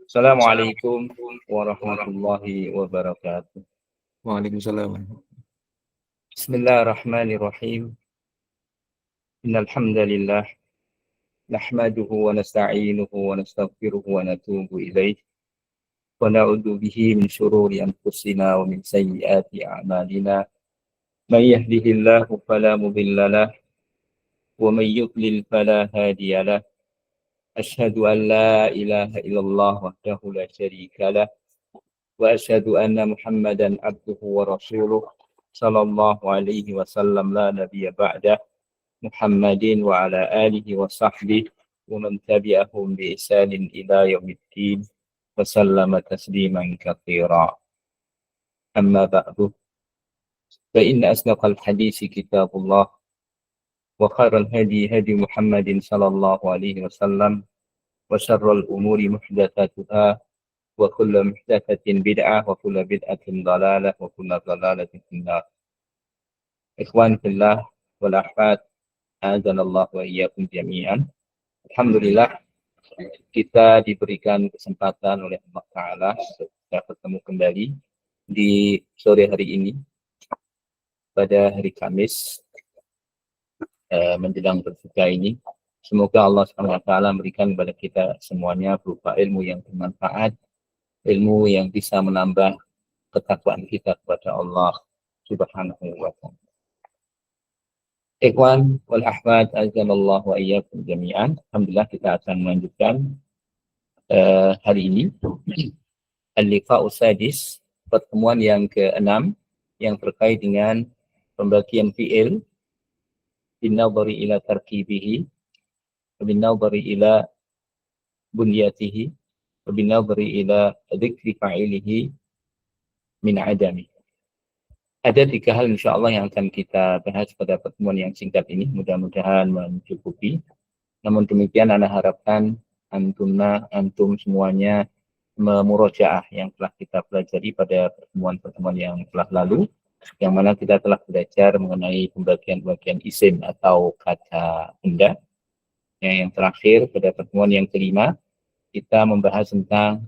Assalamualaikum warahmatullahi wabarakatuh. Waalaikumsalam. Bismillahirrahmanirrahim. Innal hamdalillah nahmaduhu wa nasta'inuhu wa nastaghfiruhu wa natubu ilaih wa na'udzu bihi min shururi anfusina wa min sayyiati a'malina. May yahdihillahu fala mudilla lahu wa may yudlil fala hadiya lahu. Asyhadu an la ilaha illallah wahdahu la syarika lah wa asyhadu anna Muhammadan abduhu wa rasuluh sallallahu alaihi wasallam la nabiyya ba'dah. Muhammadin wa ala alihi wa sahbihi wa man tabi'ahum bi ihsanin ila yaumiddin wa sallama tasliman katsira. Amma ba'du. Fa inna asdaqal hadisi kitabullah wa khairal hadi hadi Muhammadin sallallahu alaihi wasallam wa syarrul umuri muhdatsatuha wa kullu muhdatsatin bid'ah wa kullu bid'atin dhalalah wa kullu dhalalatin finnar. Ikhwan fillah wal ahfad, azanallah wa iyyakum jami'an. Alhamdulillah kita diberikan kesempatan oleh Allah Ta'ala bisa bertemu kembali di sore hari ini pada hari Kamis menjelang berbuka ini. Semoga Allah SWT memberikan kepada kita semuanya berupa ilmu yang bermanfaat, ilmu yang bisa menambah ketakwaan kita kepada Allah Subhanahu wa Ta'ala. Ikhwan wal ahwat, azanallah wa iyyakum jami'an. Alhamdulillah kita akan melanjutkan hari ini al-liqa'u sadis, pertemuan yang ke-6 yang terkait dengan pembagian fi'il bin-nadhari ila tarkibihi, bin-nadhari ila bunyatihi, bin-nadhari ila dzikri fa'ilihi min adami. Ada 3 hal insyaAllah yang akan kita bahas pada pertemuan yang singkat ini. Mudah-mudahan mencukupi. Namun demikian, Ana harapkan antum semuanya memurojaah yang telah kita pelajari pada pertemuan-pertemuan yang telah lalu, yang mana kita telah belajar mengenai pembagian-pembagian isim atau kata benda. Yang terakhir pada pertemuan yang kelima, kita membahas tentang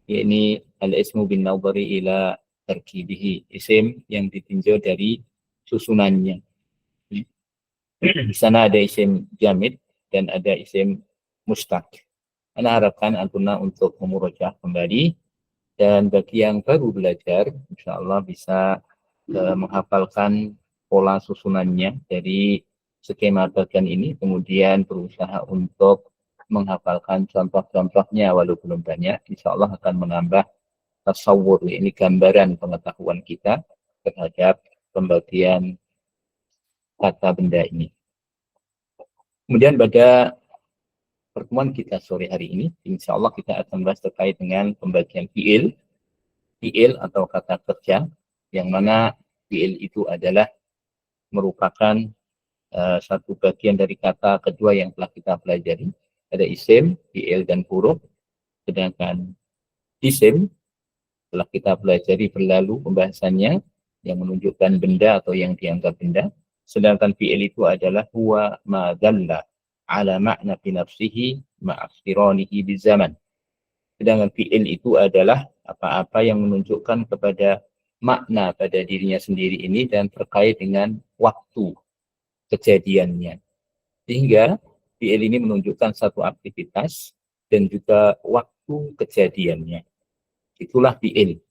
yakni al-ismu bin nadhari ila tarkibihi, isim yang ditinjau dari susunannya. Di sana ada isim jamid dan ada isim mustaq. Ana harapkan antuna untuk memurojaah kembali, dan bagi yang baru belajar insyaallah bisa menghafalkan pola susunannya dari skema bagian ini, kemudian berusaha untuk menghafalkan contoh-contohnya walau belum banyak. Insyaallah akan menambah tasawur, ini gambaran pengetahuan kita terhadap pembagian kata benda ini. Kemudian pada pertemuan kita sore hari ini, insya Allah kita akan bahas terkait dengan pembagian fi'il atau kata kerja, yang mana fi'il itu adalah merupakan satu bagian dari kata kedua yang telah kita pelajari. Ada isim, fi'il, dan huruf. Sedangkan isim telah kita pelajari berlalu pembahasannya, yang menunjukkan benda atau yang dianggap benda. Sedangkan fi'il itu adalah huwa ma dalla ala makna fi nafsihi ma'akhiranihi bizaman. Sedangkan fi'il itu adalah apa-apa yang menunjukkan kepada makna pada dirinya sendiri ini dan terkait dengan waktu kejadiannya. Sehingga fi'il ini menunjukkan satu aktivitas dan juga waktu kejadiannya. Itulah fi'il.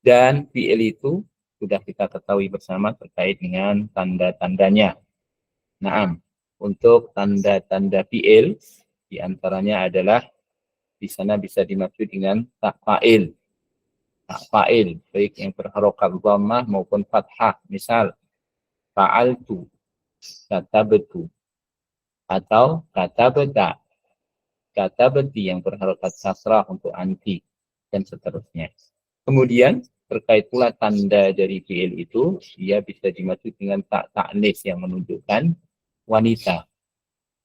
Dan fi'il itu sudah kita ketahui bersama terkait dengan tanda-tandanya. Nah, untuk tanda-tanda fi'il diantaranya adalah di sana bisa dimaksud dengan tak fa'il. Tak fa'il, baik yang berharokat dhammah maupun fathah. Misal, fa'altu, katabtu, atau katabta, katabti yang berharokat kasrah untuk anti, dan seterusnya. Kemudian terkait pula tanda dari fi'il itu, dia bisa dimaksud dengan tak ta'nis yang menunjukkan wanita.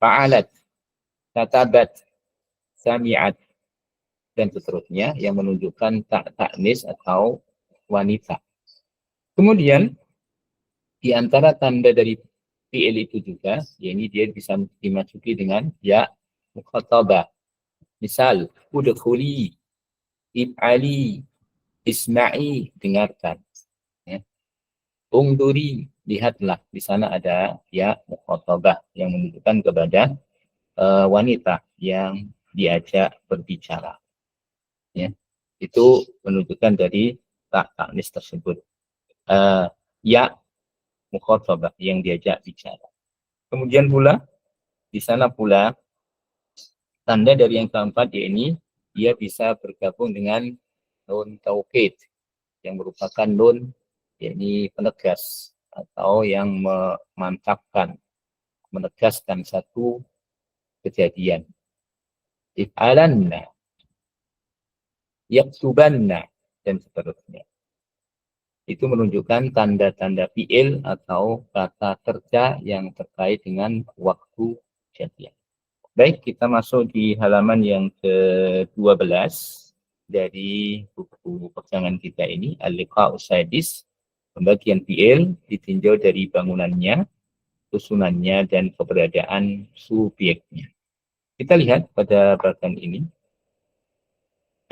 Fa'alat, katabat, sami'at, dan seterusnya yang menunjukkan tak ta'nis atau wanita. Kemudian di antara tanda dari fi'il itu juga, yakni dia bisa dimasuki dengan ya mukhatabah. Misal, udkhuli, if'ali, isma'i, dengarkan. Ya. Ungduri, lihatlah. Di sana ada ya mukhatabah yang menunjukkan kepada wanita yang diajak berbicara. Ya. Itu menunjukkan dari taknis tersebut. Ya mukhatabah yang diajak bicara. Kemudian pula di sana pula tanda dari yang keempat yakni dia bisa bergabung dengan nun taukid yang merupakan nun yakni penegas atau yang memantapkan, menegaskan satu kejadian. If'alanna, yaktubanna, dan seterusnya. Itu menunjukkan tanda-tanda fi'il atau kata kerja yang terkait dengan waktu kejadian. Baik, kita masuk di halaman yang ke-12 dari buku pegangan kita ini, Al-Liqa'u Sadis, pembagian fi'il ditinjau dari bangunannya, susunannya, dan keberadaan subjeknya. Kita lihat pada bagian ini,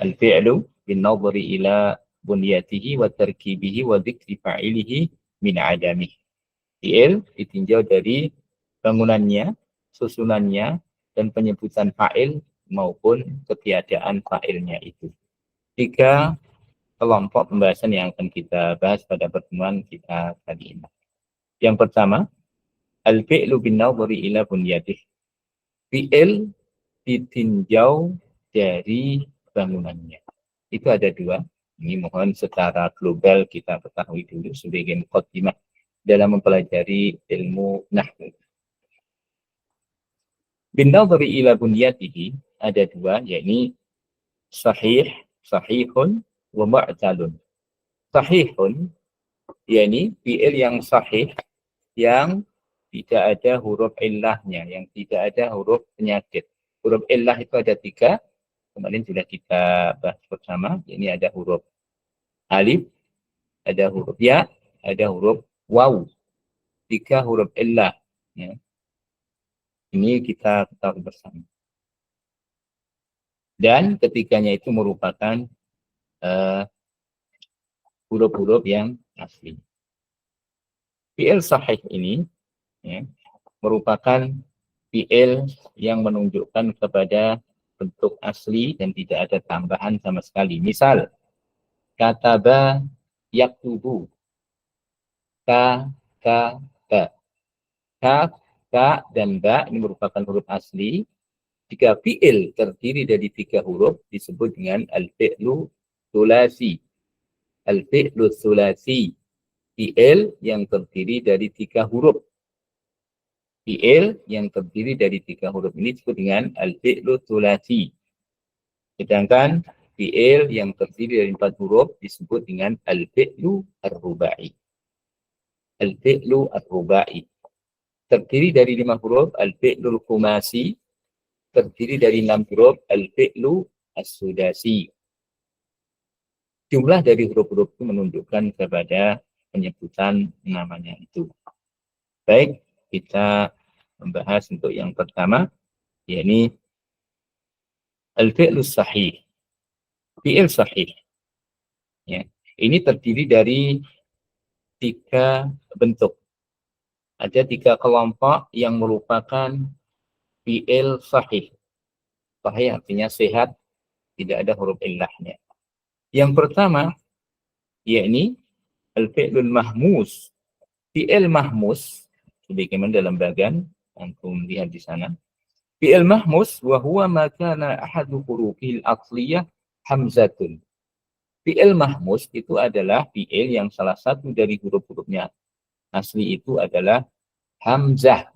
al-fi'lu bin nadhari ila bunyatihi wa tarkibihi wa dzikri fa'ilihi min adamih. Fi'il ditinjau dari bangunannya, susunannya, dan penyebutan fa'il maupun ketiadaan fa'ilnya itu. 3 kelompok pembahasan yang akan kita bahas pada pertemuan kita kali ini. Yang pertama, al-fi'lu bin nadhari ila bunyatihi. Fi'il ditinjau dari bangunannya. Itu ada 2. Ini mohon secara global kita ketahui dulu sebagai muqaddimah dalam mempelajari ilmu nahwu. Bin nadhari ila bunyatihi ada 2, yakni sahih, sahihun, wa mu'talun. Sahihun, yakni fi'il yang sahih, yang tidak ada huruf illahnya, yang tidak ada huruf penyakit. Huruf illah itu ada 3, kemarin sudah kita bahas bersama. Ini ada huruf alif, ada huruf ya, ada huruf waw. 3 huruf illah. Ya. Ini kita ketahui bersama. Dan ketiganya itu merupakan huruf-huruf yang asli. Fi'il sahih ini ya, merupakan fi'il yang menunjukkan kepada bentuk asli dan tidak ada tambahan sama sekali. Misal, kataba yaktubu. Ka, ka, ba. Ka, ka, dan ba ini merupakan huruf asli. Jika fi'il terdiri dari 3 huruf disebut dengan al-fi'lu tsulasi. Al-fi'lu tsulasi. Fi'il yang terdiri dari 3 huruf. Fi'il yang terdiri dari 3 huruf ini disebut dengan al-fi'lu tsulasi. Sedangkan fi'il yang terdiri dari 4 huruf disebut dengan al-fi'lu ar-rubai. Al-fi'lu ar-rubai. Terdiri dari 5 huruf al-fi'lu khumasi. Terdiri dari 6 huruf al-fi'lu as-sudasi. Jumlah dari huruf-huruf itu menunjukkan kepada penyebutan namanya itu. Baik, kita membahas untuk yang pertama, yakni al-fi'lu sahih. Fi'il sahih. Ya. Ini terdiri dari 3 bentuk. Ada 3 kelompok yang merupakan fi'il sahih. Sahih artinya sehat, tidak ada huruf illahnya. Yang pertama, yakni al-fi'lul mahmus. Fi'il mahmus, sebagaimana dalam bagan, antum lihat di sana. Fi'il mahmus, wa huwa ma kana ahadu hurufil asliyah hamzatun. Fi'il mahmus itu adalah fi'il yang salah satu dari huruf-hurufnya asli itu adalah hamzah.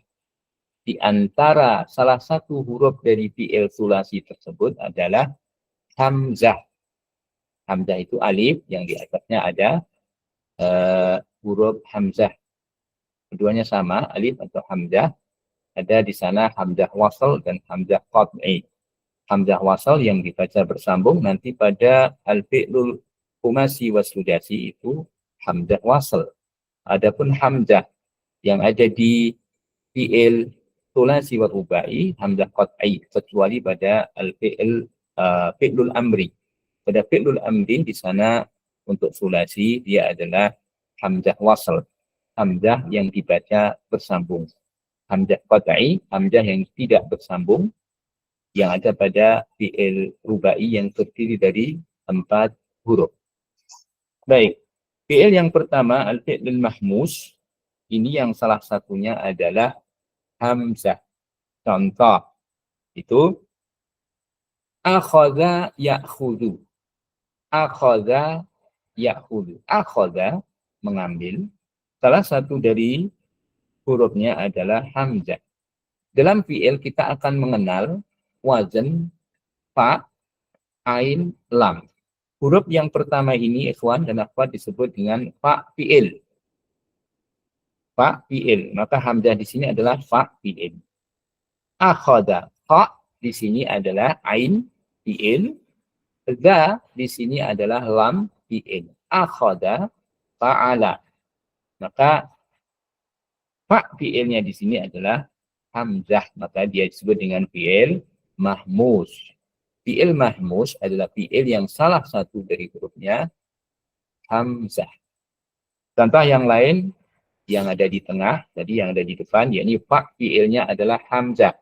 Di antara salah satu huruf dari fi'il tsulasi tersebut adalah hamzah. Hamzah itu alif, yang di atasnya ada huruf hamzah. Keduanya sama, alif atau hamzah. Ada di sana hamzah wasal dan hamzah qat'i. Hamzah wasal yang dibaca bersambung nanti pada al-fi'lul khumasi wasudasi itu hamzah wasal. Adapun hamzah yang ada di fi'il sulasi wa rubai hamzah qat'i, kecuali pada al-fi'l fi'lul amri. Pada fi'lul amri di sana untuk sulasi dia adalah hamzah wasl, hamzah yang dibaca bersambung. Hamzah qat'i, hamzah yang tidak bersambung, yang ada pada fi'il rubai yang terdiri dari 4 huruf. Baik, fi'il yang pertama al-fi'lul mahmus, ini yang salah satunya adalah hamzah. Contoh itu akhadha ya'khudhu. Akhadha ya'khudhu. Akhadha mengambil. Salah satu dari hurufnya adalah hamzah. Dalam fi'il kita akan mengenal wazan fa, ain, lam. Huruf yang pertama ini ikhwan dan akhwat disebut dengan fa fi'il. Fa fi'il. Maka hamzah di sini adalah fa fi'il. Akhadha, fa di sini adalah ain fi'il. Dha di sini adalah lam fi'il. Akhadha fa'ala. Maka fa fi'ilnya di sini adalah hamzah. Maka dia disebut dengan fi'il mahmus. Fi'il mahmus adalah fi'il yang salah satu dari hurufnya hamzah. Contoh yang lain yang ada di tengah, tadi yang ada di depan, yakni fa fi'ilnya adalah hamzah.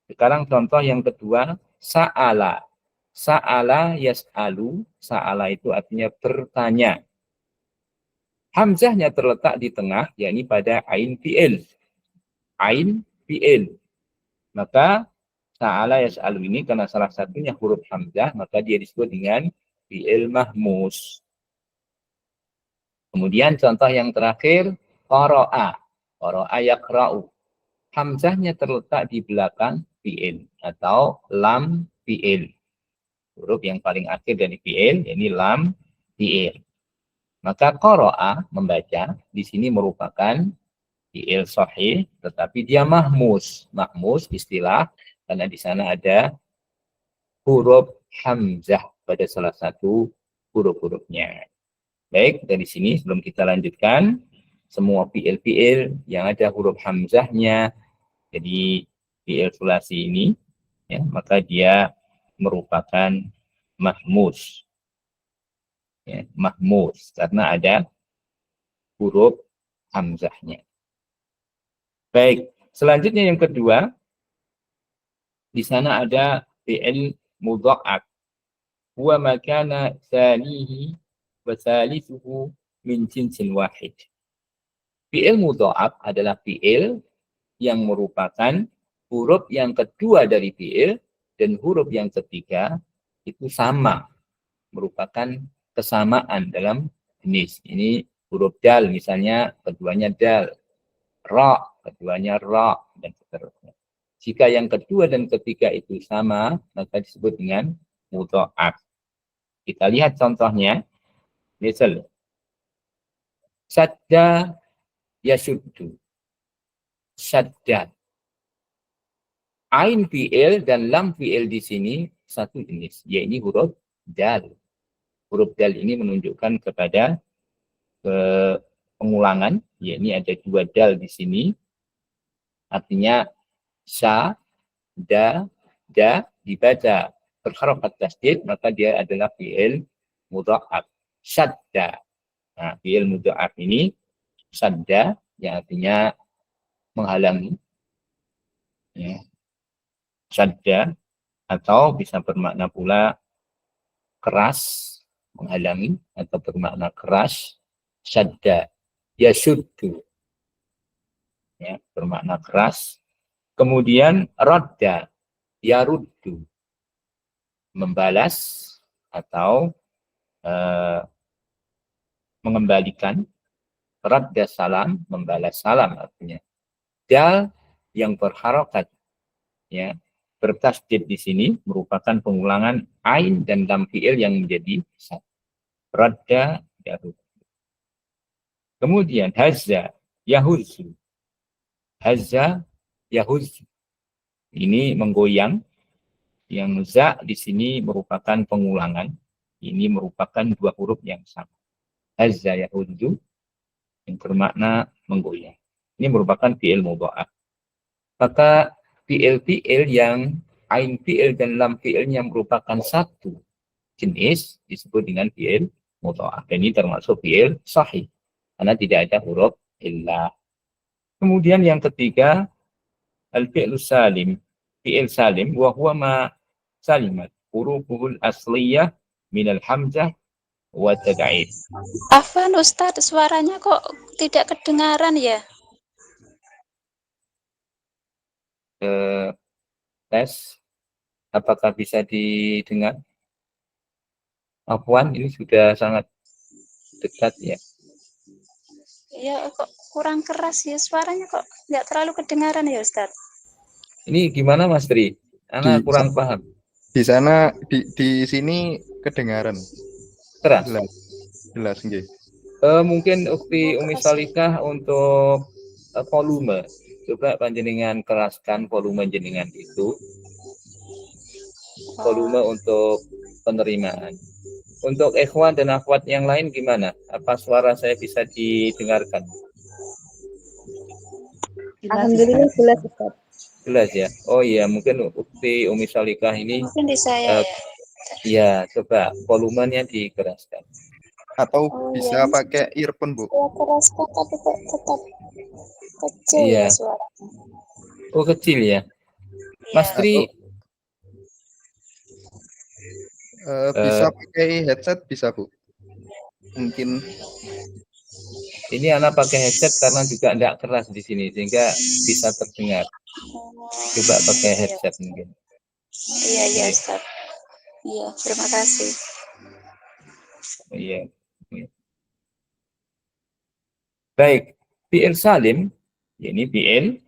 Sekarang contoh yang kedua, sa'ala. Sa'ala yas'alu. Sa'ala itu artinya bertanya. Hamzahnya terletak di tengah, yakni pada ain fi'il. Ain fi'il. Maka sa'ala yas'alu ini karena salah satunya huruf hamzah, maka dia disebut dengan fi'il mahmus. Kemudian contoh yang terakhir, qara'a. Qara'a yaqra'u. Hamzahnya terletak di belakang fi'il atau lam fi'il. Huruf yang paling akhir dari fi'il, ini lam fi'il. Maka qara'a, membaca, di sini merupakan fi'il sahih, tetapi dia mahmus. Mahmus istilah, karena di sana ada huruf hamzah pada salah satu huruf-hurufnya. Baik, dari sini sebelum kita lanjutkan, semua fi'il-fi'il yang ada huruf hamzahnya, jadi fi'il sulasi ini, ya, maka dia merupakan mahmus. Ya, mahmus, karena ada huruf hamzahnya. Baik, selanjutnya yang kedua, di sana ada fi'il mudha'af. Huwa makana thanihi wa thalithuhu min jinsin wahid. Fi'il mudha'af adalah fi'il yang merupakan huruf yang kedua dari fi'il dan huruf yang ketiga itu sama, merupakan kesamaan dalam jenis. Ini huruf dal misalnya, keduanya dal, ra, keduanya ra, dan seterusnya. Jika yang kedua dan ketiga itu sama, maka disebut dengan mudha'af. Kita lihat contohnya. Misal, sadda yashuddu. Sadda. Ain fi'il dan lam fi'il di sini satu jenis, yaitu huruf dal. Huruf dal ini menunjukkan kepada pengulangan, yaitu ada dua dal di sini. Artinya sa, da dibaca berharokat tasdid, maka dia adalah fi'il mudha'af. Sadda. Nah, fi'il mudha'af ini sadda yang artinya menghalangi. Ya. Sadda atau bisa bermakna pula keras, menghalangi, atau bermakna keras. Sadda yasuddu, ya, bermakna keras. Kemudian radda yaruddu, membalas atau mengembalikan. Radda salam, membalas salam artinya. Dal yang berharokat, ya, bertasdid di sini merupakan pengulangan ain dan lam fi'il yang menjadi satu. Radda yarud. Kemudian hazza yahuzzu. Hazza yahuzzu. Ini menggoyang. Yang za di sini merupakan pengulangan. Ini merupakan dua huruf yang sama. Hazza yahuzzu yang bermakna menggoyang. Ini merupakan fi'il mudha'af. Maka fi'il yang ain fi'il dan lam fi'ilnya merupakan satu jenis disebut dengan fi'il mudha'af. Ini termasuk fi'il sahih karena tidak ada huruf illah. Kemudian yang ketiga al-fi'lu salim. Fi'il salim wa huwa ma salimat hurufuhul asliyah minal hamzah wa tad'if. Afwan Ustadz, suaranya kok tidak kedengaran ya? Tes, apakah bisa didengar? Afwan, ini sudah sangat dekat ya. Ya kok kurang keras ya, suaranya kok nggak terlalu kedengaran ya Ustadz. Ini gimana Mas Tri? Anak kurang paham. Di sana di sini kedengaran Keras. Jelas nggih. Mungkin Ukti Umi Salikah untuk volume. Coba panjenengan keraskan volume jenengan itu. Volume untuk penerimaan. Untuk ikhwan dan akhwat yang lain gimana? Apa suara saya bisa didengarkan? Alhamdulillah jelas Ustaz. Jelas ya. Oh iya, mungkin Ukti Umi Salikah ini Mungkin di saya ya, coba volumenya dikeraskan. Atau bisa pakai earphone, Bu. ya keraskan tapi kok tetap kecil Iya. ya suaranya. Oh kecil ya. Mas Tri bisa pakai headset bisa, Bu. Mungkin ini anak pakai headset karena juga tidak keras di sini sehingga bisa terdengar. Coba pakai headset mungkin. Iya Ustaz. Iya, terima kasih. Iya. Baik, fi'il salim ini fi'il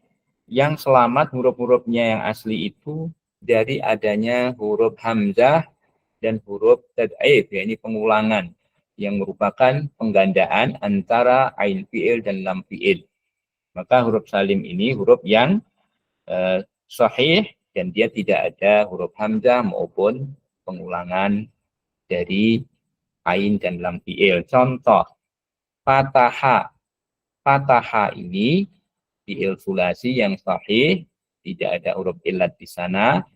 yang selamat huruf-hurufnya yang asli itu dari adanya huruf hamzah dan huruf tad'if, yakni pengulangan yang merupakan penggandaan antara ain fi'il dan lam fi'il. Maka huruf salim ini huruf yang sahih dan dia tidak ada huruf hamzah maupun pengulangan dari ain dan lam fi'il. Contoh, fataha. Fataha ini fi'il sulasi yang sahih, tidak ada huruf illat di sana.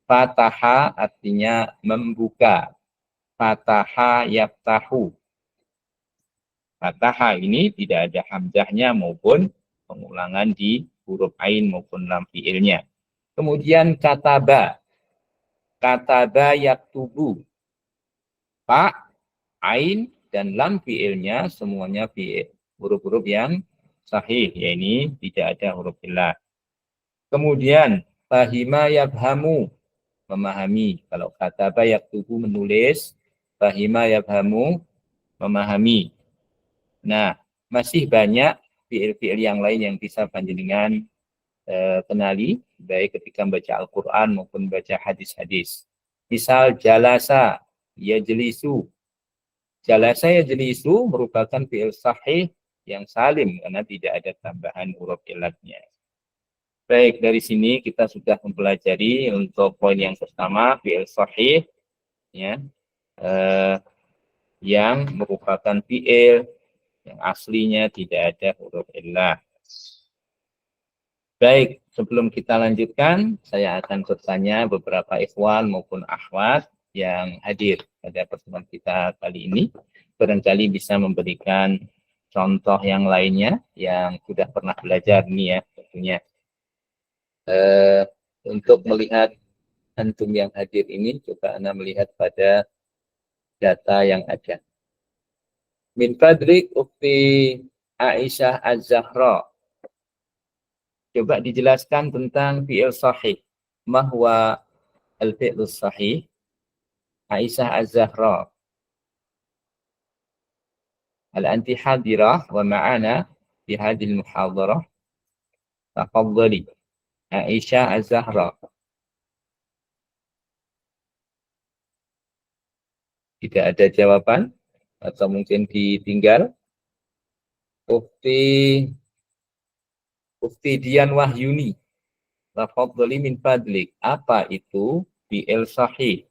Fataha artinya membuka. Fataha yaftahu. Fataha ini tidak ada hamzahnya maupun pengulangan di huruf ain maupun lam fi'ilnya. Kemudian kataba. Kataba yaktubu. Fa, ain, dan lam fi'ilnya semuanya fi'il. Huruf-huruf yang sahih, yakni tidak ada huruf illah. Kemudian fahima yafhamu, memahami. Kalau kataba yaktubu menulis, fahima yafhamu memahami. Nah, masih banyak fi'il-fi'il yang lain yang bisa panjenengan kenali, baik ketika membaca Al-Quran maupun baca hadis-hadis. Misal jalasa yajlisu. Jalasa yajlisu merupakan fi'il sahih yang salim karena tidak ada tambahan huruf illatnya. Baik, dari sini kita sudah mempelajari untuk poin yang pertama fi'il sahih ya, yang merupakan fi'il yang aslinya tidak ada huruf illah. Baik, sebelum kita lanjutkan, saya akan bertanya beberapa ikhwan maupun akhwat yang hadir pada pertemuan kita kali ini. Barangkali bisa memberikan contoh yang lainnya yang sudah pernah belajar nih ya tentunya. Untuk melihat antum yang hadir ini, coba Anda melihat pada data yang ada. Min fadlik ukti Aisyah Az-Zahra. Coba dijelaskan tentang fi'il sahih. Mahwa al-fi'il sahih. Aisyah Az-Zahra. Al-anti hadirah wa ma'ana fi hadil muhadarah. Tafadhali. Aisyah Az-Zahra. Tidak ada jawaban atau mungkin ditinggal. Ukti Dian Wahyuni. Tafadhali min fadlik. Apa itu fi'il sahih?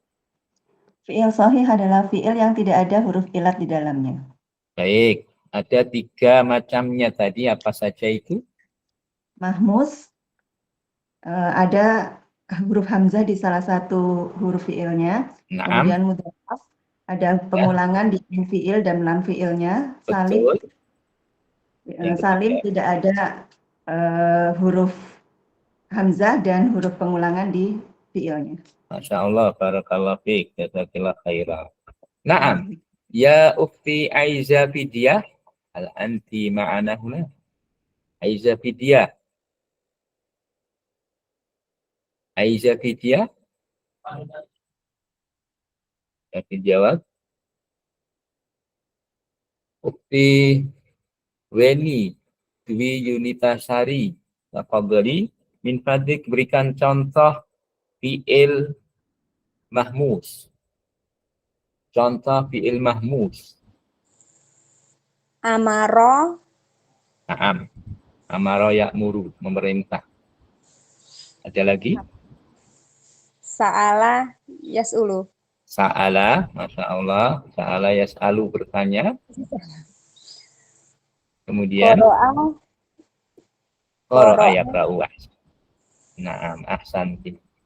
Fi'il sahih adalah fi'il yang tidak ada huruf ilat di dalamnya. Baik, ada 3 macamnya tadi, apa saja itu? Mahmus, ada huruf hamzah di salah satu huruf fiilnya, Naam, kemudian mudhaf, ada pengulangan di fiil dan lam fiilnya, salim, betul. Yang salim ketiga. tidak ada huruf hamzah dan huruf pengulangan di fiilnya. Masya Allah, barakallahu fiik, jazakillah khairan. Naam, ya ukhti Aiza Fidyah, hal anti ma'ana huna? Aiza Fidyah. Aiza Fidyah, yakin jawab. Ukhti Weni Dwi Yunitasari, tafadhali min fadlik berikan contoh fi'il mahmus. Contoh fi'il mahmus. Amaro, Naam. Amaro ya'muru, memerintah. Ada lagi? Sa'ala, Yas'ulu. Sa'ala, Masya Allah. Sa'ala yas'alu, bertanya. Kemudian, Qoro'a, qara'a yaqra'u ahsan. Naam, ahsan.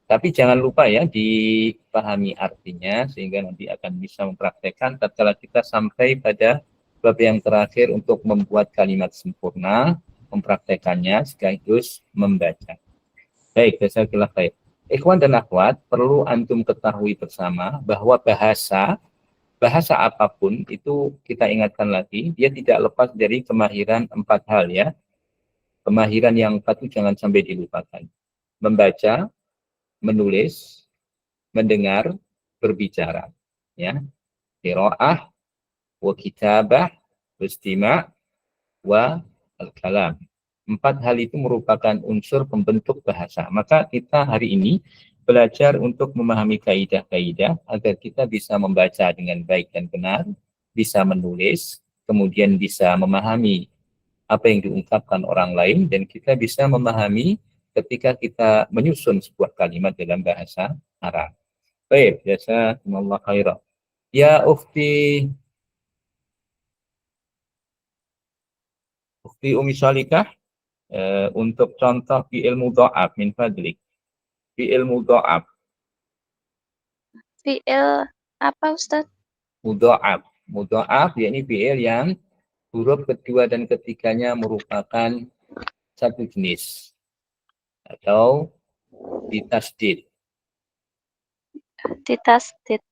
Tapi jangan lupa ya, dipahami artinya, sehingga nanti akan bisa mempraktekkan tatkala kita sampai pada bab yang terakhir untuk membuat kalimat sempurna, mempraktekannya sekaligus membaca. Baik, jazakallah khair. Ikhwan dan akhwat, perlu antum ketahui bersama bahwa bahasa apapun itu kita ingatkan lagi, dia tidak lepas dari kemahiran 4 hal ya. Kemahiran yang 4 itu jangan sampai dilupakan. Membaca, menulis, mendengar, berbicara. Ya, qiraah, wa kitabah, istima', wa al-kalam. 4 hal itu merupakan unsur pembentuk bahasa. Maka kita hari ini belajar untuk memahami kaidah-kaidah agar kita bisa membaca dengan baik dan benar, bisa menulis, kemudian bisa memahami apa yang diungkapkan orang lain, dan kita bisa memahami ketika kita menyusun sebuah kalimat dalam bahasa Arab. Baik, jazakumullah khairan. Ya ukhti Umi Salikah, untuk contoh fi'il mudha'af min fadlik. Fi'il mudha'af. Fi'il apa Ustaz? Mudha'af. Mudha'af yakni fi'il yang huruf kedua dan ketiganya merupakan satu jenis atau ditasdid. Ditasdid.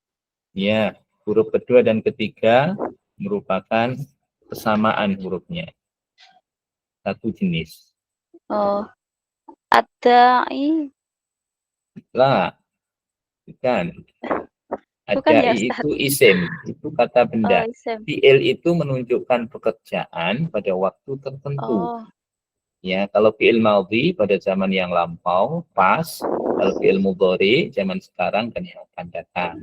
Ya, huruf kedua dan ketiga merupakan kesamaan hurufnya. Satu jenis. Oh, Ad-da'i. Lah, bukan. Bukan ya, Ad-da'i Ustaz? itu isim, itu kata benda. Oh, isim. Fi'il itu menunjukkan pekerjaan pada waktu tertentu. Oh, Ya, kalau fi'il madhi pada zaman yang lampau, pas. Kalau fi'il mudhari zaman sekarang dan yang akan datang.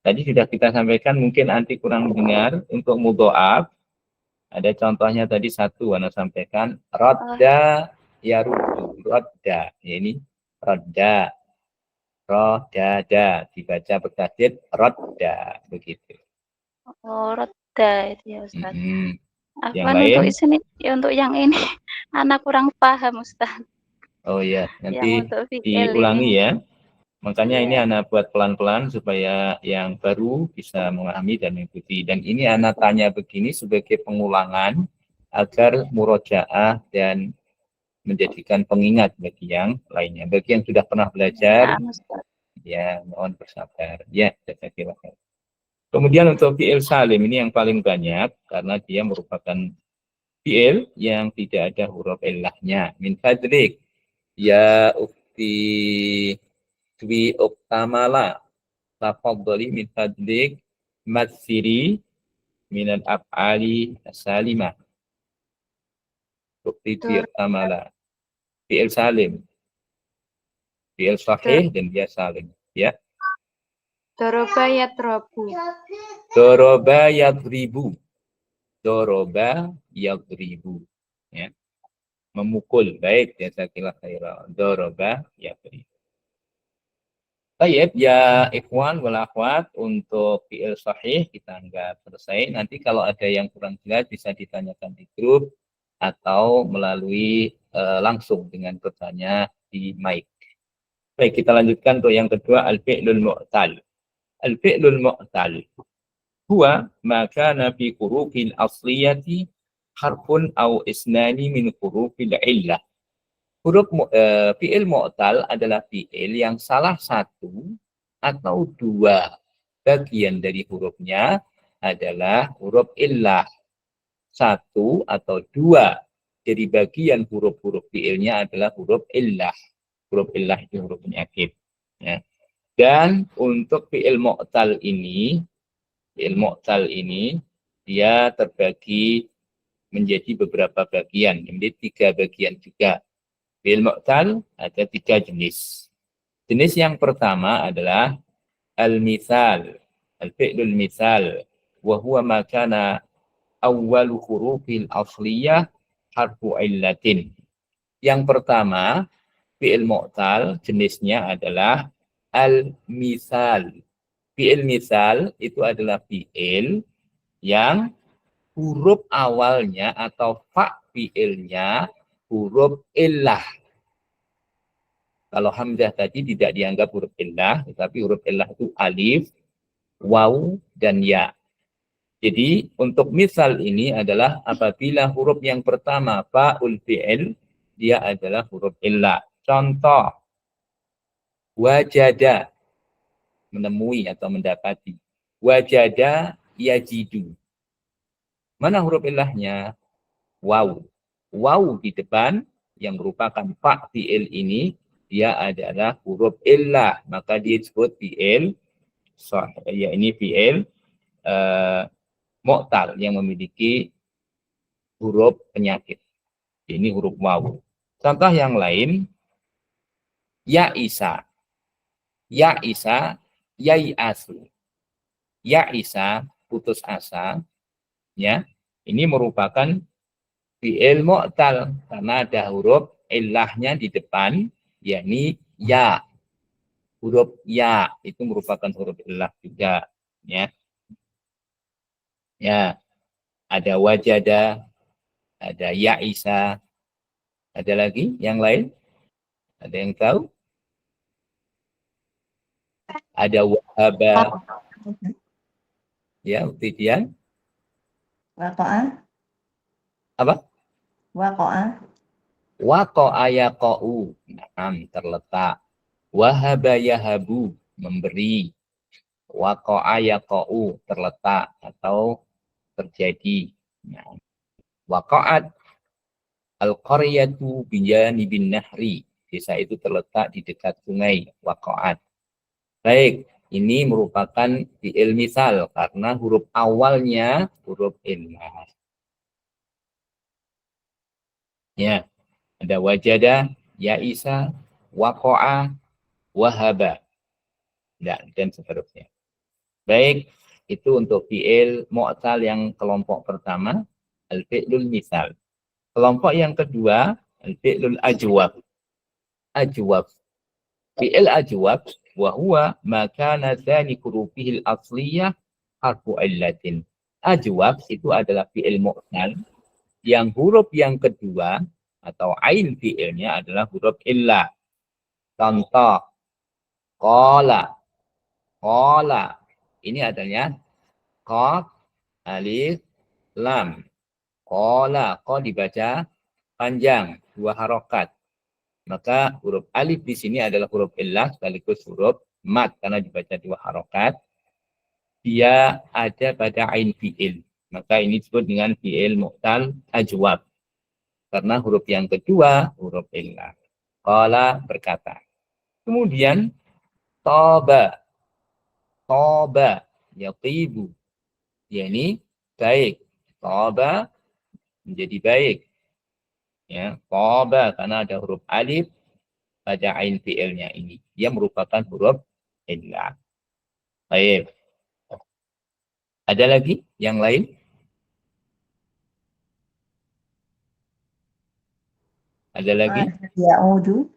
Tadi sudah kita sampaikan, mungkin nanti kurang dengar. Untuk mudha'af, ada contohnya tadi satu, Anda sampaikan. Radda yaruddu. Radda. Ya, ini radda. Radada. Dibaca bertasydid radda. Begitu. oh, rodda itu ya Ustaz. Yang Afwan, lain? untuk sini, ya untuk yang ini anak kurang paham Ustaz. Oh ya, Yang nanti untuk fi'il diulangi ini. ya. Makanya Iya. ini anak buat pelan-pelan supaya yang baru bisa memahami dan mengikuti. Dan ini anak tanya begini sebagai pengulangan agar murojaah dan menjadikan pengingat bagi yang lainnya. Bagi yang sudah pernah belajar, Nah, Ustaz. ya mohon bersabar. Ya, saya kira. Kemudian untuk fi'il salim ini yang paling banyak karena dia merupakan fi'il yang tidak ada huruf illahnya. Min fadlik, ya ukti Dwi Uktamala, tafadhali min fadlik matsiri minal af'ali salimah. Ukti Dwi Uktamala. Fi'il salim. Fi'il sahih dan dia salim. Ya. Doroba yatrobu. Doroba yadribu. Doroba yadribu. Ya. Memukul. Baik, jazakallahu khairan. Doroba yadribu. Baik, ya ikhwan wal akhwat, untuk fi'il sahih kita anggap selesai. Nanti kalau ada yang kurang jelas bisa ditanyakan di grup atau melalui langsung dengan bertanya di mic. Baik, kita lanjutkan untuk yang kedua, al-fi'lul mu'tal. Al-fi'lul mu'tal huwa ma kana fi hurufil asliyati harfun aw isnani min hurufil illah. Fi'il mu'tal adalah fi'il yang salah satu atau dua bagian dari hurufnya adalah huruf illah. Satu atau dua jadi bagian huruf-huruf fi'ilnya adalah huruf illah. Huruf illah itu huruf penyakit. Ya. Dan untuk fi'il mu'tal ini dia terbagi menjadi beberapa bagian, menjadi 3 bagian juga. Fi'il mu'tal ada 3 jenis. Jenis yang pertama adalah al-mithal, al-fi'lul mithal, wa huwa ma kana awwalu hurufil asliyah harfu illatin. Yang pertama, fi'il mu'tal jenisnya adalah al-mithal. Fi'il mithal itu adalah fi'il yang huruf awalnya atau fa fi'ilnya huruf illah. Kalau hamzah tadi tidak dianggap huruf illah, tetapi huruf illah itu alif, waw, dan ya. Jadi untuk misal ini adalah apabila huruf yang pertama fa'ul fi'il, dia adalah huruf illah. Contoh, wajada, menemui atau mendapati. Wajada yajidu. Mana huruf illahnya? Waw. Waw di depan yang merupakan fa fi'il ini, dia adalah huruf illah. Maka dia disebut fi'il, ya ini fi'il mu'tal yang memiliki huruf penyakit. Ini huruf waw. Contoh yang lain, ya isa. Ya isa, yai asu. Ya isa, putus asa. Ya, ini merupakan fi'il mu'tal karena ada huruf illahnya di depan, yakni ya. Huruf ya itu merupakan huruf illah juga. Ya, ya, ada wajada, ada ya isa, ada lagi yang lain? Ada yang tahu? Ada wahaba. Ya, Utidian. Waqa'a. Apa? Waqa'a. Waqa'a yaqa'u. Nah, terletak. Wahaba yahabu, memberi. Waqa'a yaqa'u, terletak atau terjadi. Nah, waqa'at al-qaryatu bijanibin nahri. Desa itu terletak di dekat sungai. Waqa'at. Baik, ini merupakan fi'il misal karena huruf awalnya huruf illah. Ya, ada wajada, ya isa, waqa'a, wahaba, dan seterusnya. Baik, itu untuk fi'il mu'tal yang kelompok pertama, al-fi'lul misal. Kelompok yang kedua, al-fi'lul ajwab. Ajwab. Fi'il ajwab, wa huwa ma kana tsani hurufihil asliyah harfu illatin. Ajwab itu adalah fi'il mu'tal yang huruf yang kedua atau ain fi'ilnya adalah huruf illah. Contoh, qala. Qala. Ini adanya qaf, alif, lam. Qala. Qa dibaca panjang, 2 harokat. Maka huruf alif di sini adalah huruf illah sekaligus huruf mat karena dibaca 2 harokat. Dia ada pada ain fi'il. Maka ini disebut dengan fi'il mu'tal ajwab. Karena huruf yang kedua huruf illah. Qala berkata. Kemudian toba. Toba yaqibu. Yani baik. Toba menjadi baik. Ya, toba karena ada huruf alif pada ain fi'ilnya ini. Dia merupakan huruf illah. Baik. Ada lagi yang lain? Ada lagi? Ya'udu.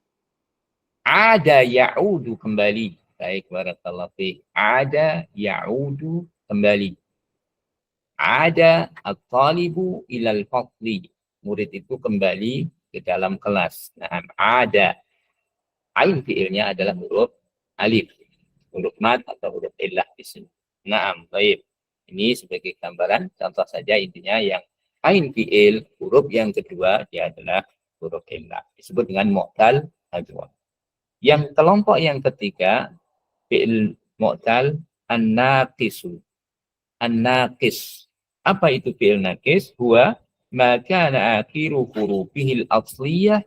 Ada ya'udu kembali. Baik, barakallahu fiik. Ada ya'udu kembali. Ada at-talibu ilal fasli. Murid itu kembali ke dalam kelas. Nah, ada. ain fiilnya adalah huruf alif, huruf mad atau huruf illah di sini. Naam, baik. Ini sebagai gambaran contoh saja, intinya yang ain fiil huruf yang kedua dia adalah huruf illah, disebut dengan mu'tal ajwab. Yang kelompok yang ketiga fiil mu'tal an-naqisu. An-naqis. Apa itu fiil naqis? Huwa ma kana akhiru hurufihil asliyah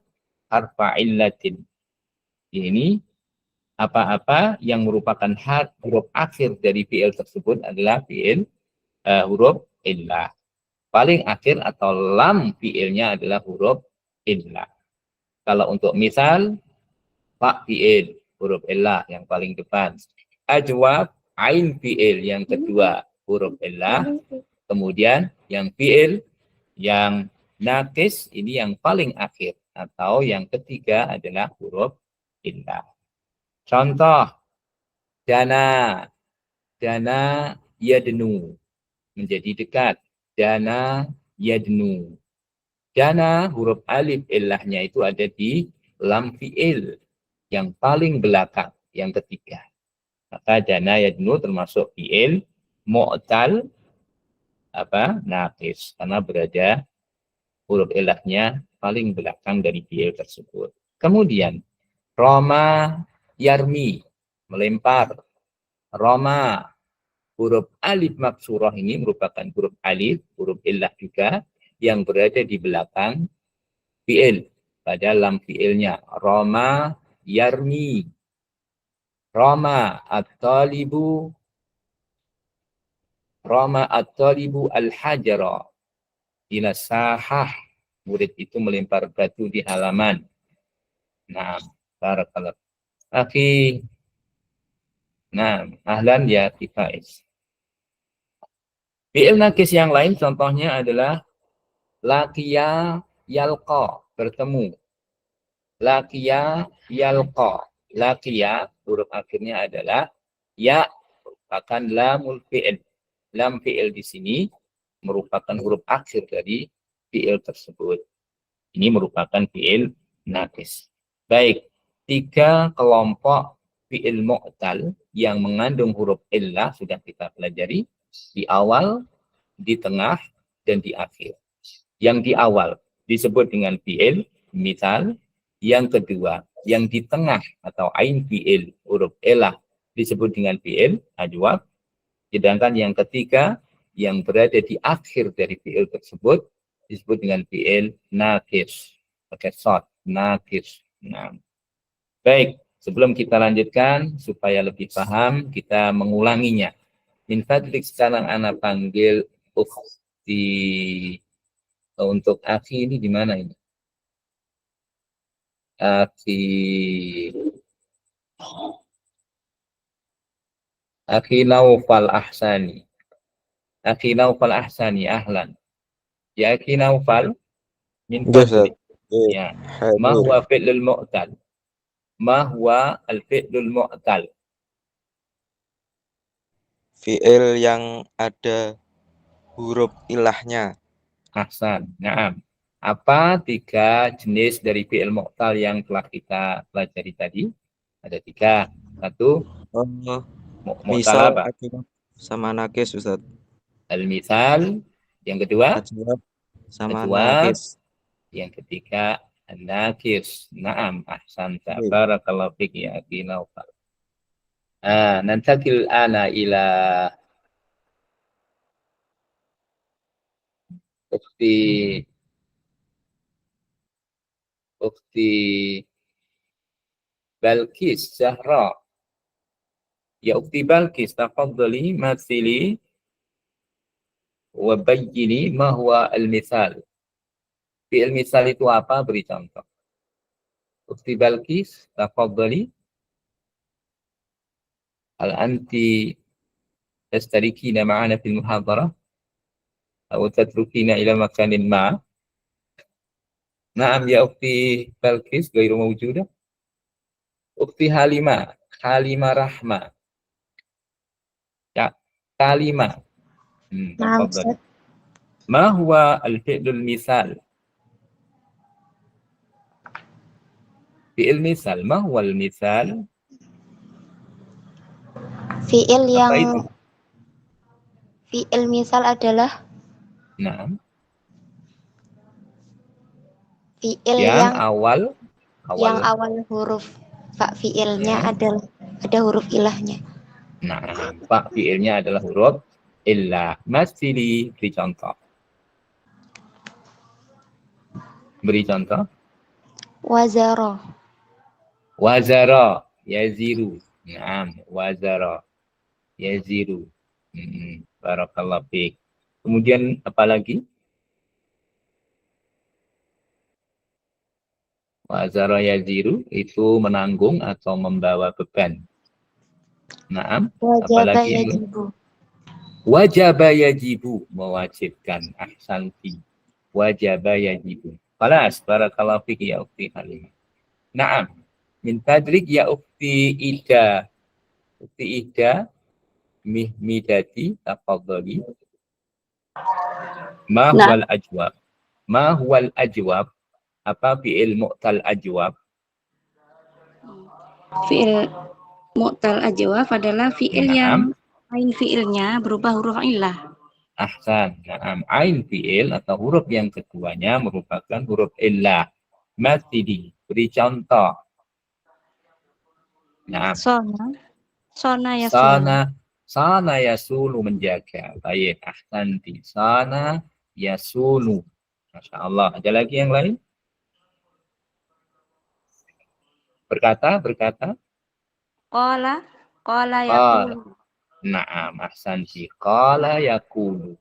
harfa illatin. Ini apa-apa yang merupakan huruf akhir dari fiil tersebut adalah fiil huruf illah. Paling akhir atau lam fiilnya adalah huruf illah. Kalau untuk misal, fa fiil huruf illah yang paling depan. Ajwab ain fiil yang kedua huruf illah. Kemudian yang fiil yang naqis ini yang paling akhir atau yang ketiga adalah huruf illah. Contoh, dana, dana yadnu, menjadi dekat. Dana yadnu. Dana huruf alif illahnya itu ada di lam fiil yang paling belakang, yang ketiga. Maka dana yadnu termasuk fiil mu'tal naqis karena berada huruf illahnya paling belakang dari fiil tersebut. Kemudian roma yarmi, melempar. Roma, huruf alif maksurah ini merupakan huruf alif, huruf illah juga, yang berada di belakang fiil, pada lam fiilnya. Roma yarmi. Roma at-talibu al-hajara ila sahah. Murid itu melempar batu di halaman. Nah, barakallah. Akhi, nah, ahlan ya Faiz. Fi'il naqis yang lain contohnya adalah laqiya yalqa, bertemu. Laqiya yalqa. Laqiya huruf akhirnya adalah ya, merupakan lamul fi'il. Lam fi'il di sini merupakan huruf akhir dari fi'il tersebut. Ini merupakan fi'il naqis. Baik, 3 kelompok fi'il mu'tal yang mengandung huruf illah sudah kita pelajari di awal, di tengah, dan di akhir. Yang di awal disebut dengan fi'il misal, yang kedua yang di tengah atau ain fi'il huruf illah disebut dengan fi'il ajwab, sedangkan yang ketiga yang berada di akhir dari fi'il tersebut disebut dengan fi'il naqis, pakai short, naqis. Nah, baik, sebelum kita lanjutkan supaya lebih paham, kita mengulanginya. Min fadlik, sekarang anak panggil ukhti. Untuk akhi ini di mana ini? Akhi Naufal Ahsani. Akhi Naufal Ahsani, ahlan. Ya akhi Naufal, min fadlik. Ya. Ma huwa fi'lul mu'tal? Ma huwa al-fi'lul mu'tal? Fi'il yang ada huruf ilahnya. Ahsan. Naam. Apa 3 jenis dari fi'il mu'tal yang telah kita pelajari tadi? Ada 3. 1 mu'tal apa? Sama naqis, Ustaz. Al-misal. Yang kedua? Ajwab sama Ajwab. naqis. Yang ketiga an-naqis. Naam, ahsan. Barakallahu fik ya akhi Naufal. Nantakil ana ila ukhti Balkis Zahra. Ya ukhti Balkis, tafaddali mathili wa bayyini ma huwa al-misal. Fi'il misal itu apa? Beri contoh. Ukhti Balkis, tafaddali. Hal anti tastarikina ma'ana fil muhadharah atau tatrukina ila makanin ma'? Naam ya ukhti Balkis, ghairu mawjudah. Ukhti Halimah, Halimah Rahma. Ya, Kalimah. Tafadhal. Ma huwa al-fi'lul misal? Fi'il misal, ma huwal misal? Fiil Apa yang itu? fiil misal adalah Nah, fiil yang yang awal huruf fa fiilnya ya. adalah ada huruf ilahnya. Nah, pak fiilnya adalah huruf illa. Masili, beri contoh. Beri contoh. Wazaro. Wazara, yaziru. Naam, wazara, yaziru. Barakallahu fiik. Kemudian apa lagi? Wazara yaziru itu menanggung atau membawa beban. Naam, Wajaba apalagi yang yajibu. wajaba yajibu, mewajibkan. Ahsanti. Wajaba yajibu. Khalas, barakallahu fiik ya ukhti Halimah. Naam, min fadlik ya ukhti Ida. Ukhti Ida, mihmidati, tafadhali. Ma huwal ajwab? Ma huwal ajwab? Apa fi'il mu'tal ajwab? Fi'il mu'tal ajwaf adalah fi'il yang Naam. ain fi'ilnya berubah huruf illah. Ahsan. Naam. Ain fi'il atau huruf yang keduanya merupakan huruf illah. Masidi. Beri contoh. Naam. Sona ya Sana yasulu menjaga. Baik. Ahsanti. Sana yasulu. Masya Allah. Ada lagi yang lain? Berkata. Qala Qala. yaqulu. Naam. Ahsanti. Qala yakulu.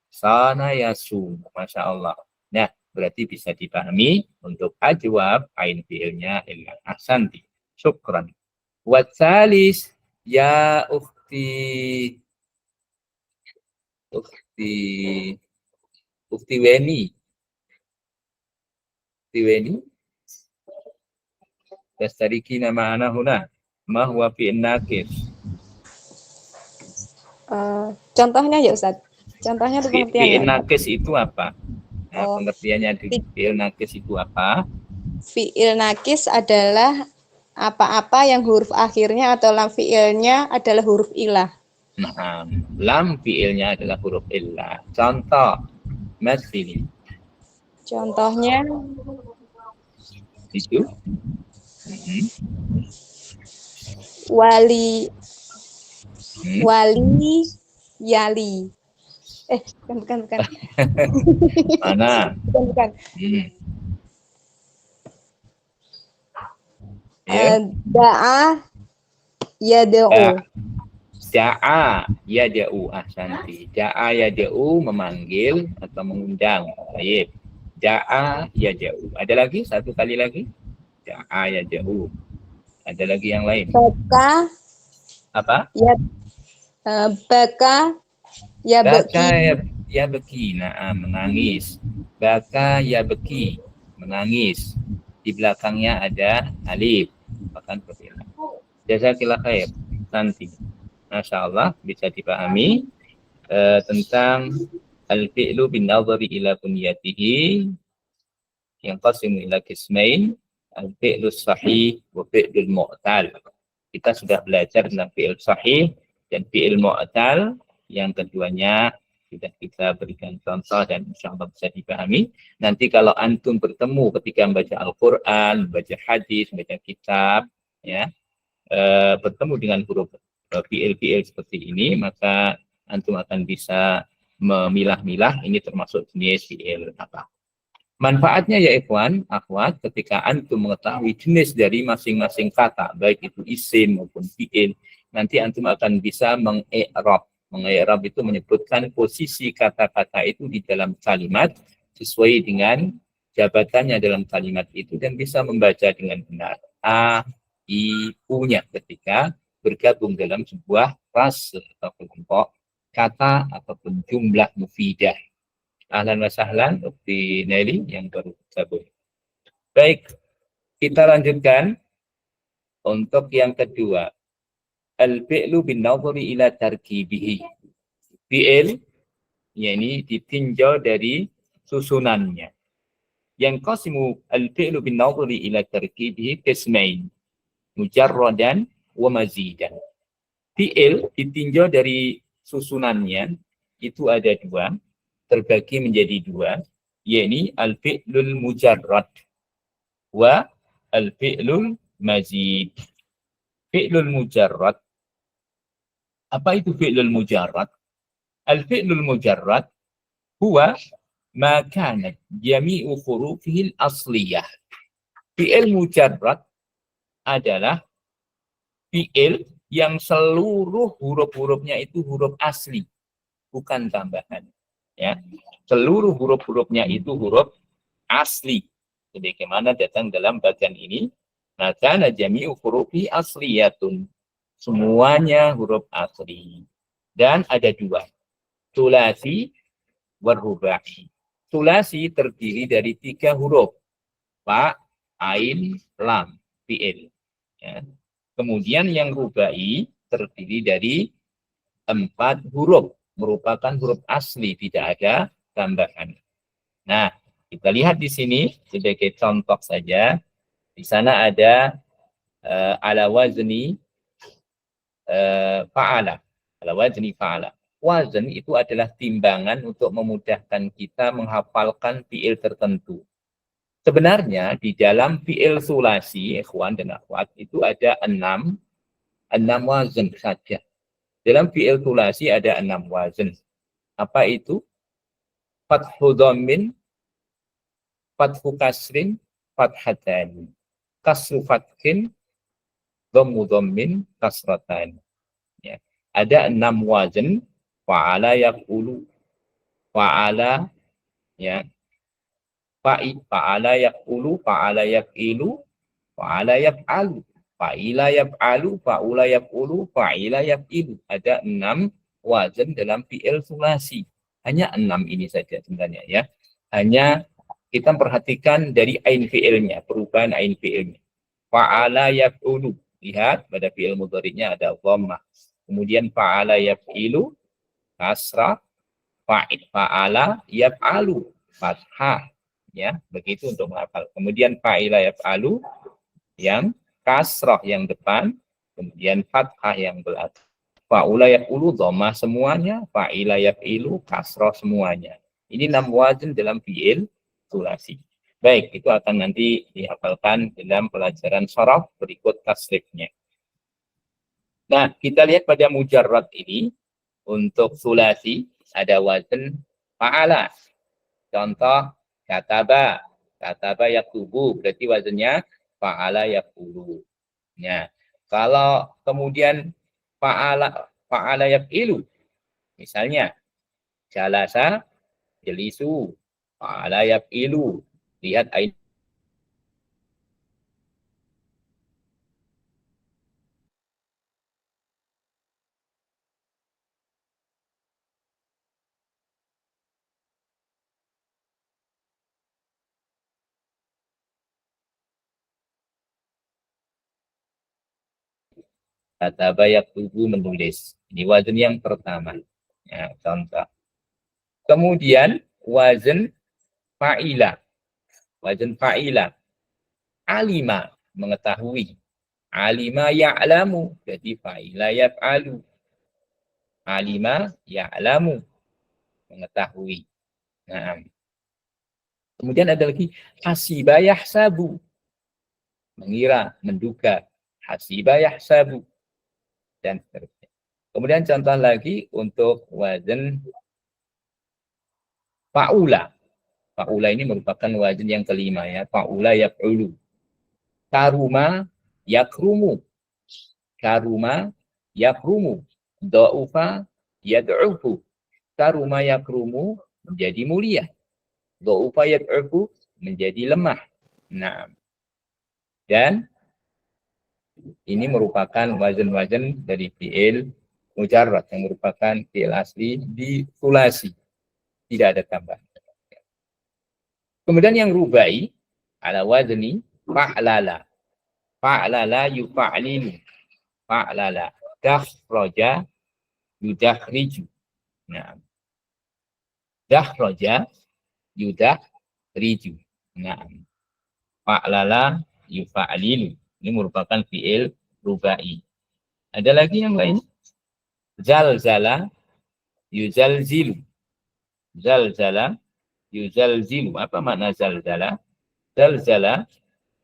Sana yasum. Masya Allah. Nah, berarti bisa dipahami untuk ajwab ain fi'ilnya illa. Ahsanti. Syukran. Watsalis ya ukhti Weni. Ukhti Weni. Tastarikina ma'ana huna. Ma huwa fi'il naqis. Contohnya ya Ustaz. Contohnya itu Fi'il pengertiannya. naqis itu apa? Nah, Oh. pengertiannya di fi'il naqis itu apa? Fi'il nakis adalah apa-apa yang huruf akhirnya atau lam fi'ilnya adalah huruf ilah. Nah, lam fi'ilnya adalah huruf illah. Contoh, masih Contohnya itu. wali Hmm. wali yali. Bukan. Mana? Bukan. Ya. Da'a yad'u. Da'a yad'u. Ahsanti. Da'a yad'u memanggil atau mengundang. Baik. Da'a yad'u. Ada lagi? Satu kali lagi. Da'a yad'u. Ada lagi yang lain? Baka Apa? baka ya Baka beki. ya beki. Nah, menangis. Baka ya beki. Menangis. Di belakangnya ada alif. Bahkan seperti itu. Jazakillah khair. Nanti. Masya Allah bisa dipahami tentang al-fi'lu bin nazari ila bunyatihi yang qasimu ila qismain al-fi'lu sahih wa fi'lul mu'tal. Kita sudah belajar tentang fi'il sahih dan fi'il mu'tal. Yang keduanya sudah kita berikan contoh dan insya Allah bisa dipahami. Nanti kalau antum bertemu ketika membaca Al-Quran, membaca hadis, membaca kitab, ya, bertemu dengan huruf fi'il seperti ini, maka antum akan bisa memilah-milah ini termasuk jenis fi'il apa. Manfaatnya ya ikhwan, akhwat, ketika antum mengetahui jenis dari masing-masing kata, baik itu isim maupun fi'il, nanti antum akan bisa mengi'rab. Mengi'rab itu menyebutkan posisi kata-kata itu di dalam kalimat sesuai dengan jabatannya dalam kalimat itu dan bisa membaca dengan benar. A, I, U-nya ketika bergabung dalam sebuah frase atau kelompok kata ataupun jumlah mufidah. Ahlan wa sahlan Ukti Nelly yang baru gabung. Baik, kita lanjutkan untuk yang kedua. Al-fi'lu bin nazari ila tarkibihi. Fi'il, yakni ditinjau dari susunannya. yanqasimu al-fi'lu bin nadhri ila tarkibihi qismain, mujarradan wa mazidan. Fi'il ditinjau dari susunannya itu ada dua, terbagi menjadi dua, yakni al-fi'lul mujarrad wa al-fi'lul mazid. Fi'lul mujarrad, apa itu fi'lul mujarrad? Al-fi'lul mujarrad huwa ma kanat jami'u hurufihil asliyah. Fi'il mujarrad adalah fi'il yang seluruh huruf-hurufnya itu huruf asli, bukan tambahan. Ya, seluruh huruf-hurufnya itu huruf asli. Sebagaimana datang dalam bagian ini, maka jami'u hurufi asliyatun. Semuanya huruf asli. Dan ada dua, sulasi warubai. Sulasi terdiri dari 3 huruf, fa, ain, lam, fi'il. Ya. Kemudian yang rubai terdiri dari 4 huruf, merupakan huruf asli, tidak ada tambahan. Nah, kita lihat di sini sebagai contoh saja. Di sana ada ala wazni fa'ala. Ala wazni fa'ala. Wazn itu adalah timbangan untuk memudahkan kita menghafalkan fi'il tertentu. Sebenarnya di dalam fi'il sulasi, ikhwan dan akhwat, itu ada 6 wazn saja. Dalam fi'il sulasi ada 6 wazn. Apa itu? Fathu dhammin, fathu kasrin, fathatan. Kasru fathin, dhammu dhammin, kasratan. Ya. Ada 6 wazn. Fa'ala yaqulu, fa'ala, ya, fa'ala yaqulu, fa'ala yaqilu, fa'ala yaf'alu, fa'ila yaf'alu, fa'ula yaf'ulu, fa'ila yaf'ilu. Ada 6 wazn dalam fi'il sulasi. Hanya 6 ini saja sebenarnya, ya. Hanya kita perhatikan dari ain fi'ilnya, perubahan ain fi'ilnya. Fa'ala yaf'ulu, lihat pada fi'il mudhari'nya ada dhammah. Kemudian fa'ala yaf'ilu, kasrah, fa'ala yaf'alu, fathah. Ya, begitu untuk menghafal. Kemudian fa'ila yaf'alu, yang kasrah yang depan, kemudian fathah yang belakang. Fa'ula yaf'ulu, dhammah semuanya, fa'ila yaf'ilu, kasrah semuanya. Ini 6 wazn dalam fi'il sulasi. Baik, itu akan nanti dihafalkan dalam pelajaran sharaf berikut tasrifnya. Nah, kita lihat pada mujarrad ini, untuk sulasi ada wazn fa'ala. Contoh kataba, kataba yaktubu, berarti wazannya fa'ala yakulu. Ya. Kalau kemudian fa'ala yaf'ilu, misalnya jalasa jelisu, fa'ala yaf'ilu. Lihat ayat kataba yaktubu, menulis. Ini wazn yang pertama. Ya, contoh. Kemudian wazn fa'ila. Wazn fa'ila. Alima, mengetahui. Alima ya'lamu, jadi fa'ila yaf'alu. Alima ya'lamu, mengetahui. Nah. Kemudian ada lagi hasiba yahsabu, mengira, menduga. Hasiba yahsabu. Dan seterusnya. Kemudian contoh lagi untuk wazn fa'ula. Fa'ula ini merupakan wazn yang kelima, ya. Fa'ula yaf'ulu. Karuma yakrumu. Karuma yakrumu. Da'ufa yad'ufu. Karuma yakrumu, menjadi mulia. Da'ufa yad'ufu, menjadi lemah. Nah. Dan ini merupakan wazn-wazn dari fi'il mujarrad yang merupakan fi'il asli di sulasi. Tidak ada tambahan. Kemudian yang rubai ala wazni fa'lala. Fa'lala yufa'lilu. Fa'lala. Dakhraja yudakhriju. Nah. Dakhraja yudakhriju. Nah, fa'lala yufa'lilu. Ini merupakan fi'il rubai. Ada lagi yang lain? Zalzala yuzalzilu. Zalzala yuzalzilu. Apa makna zalzala? Zalzala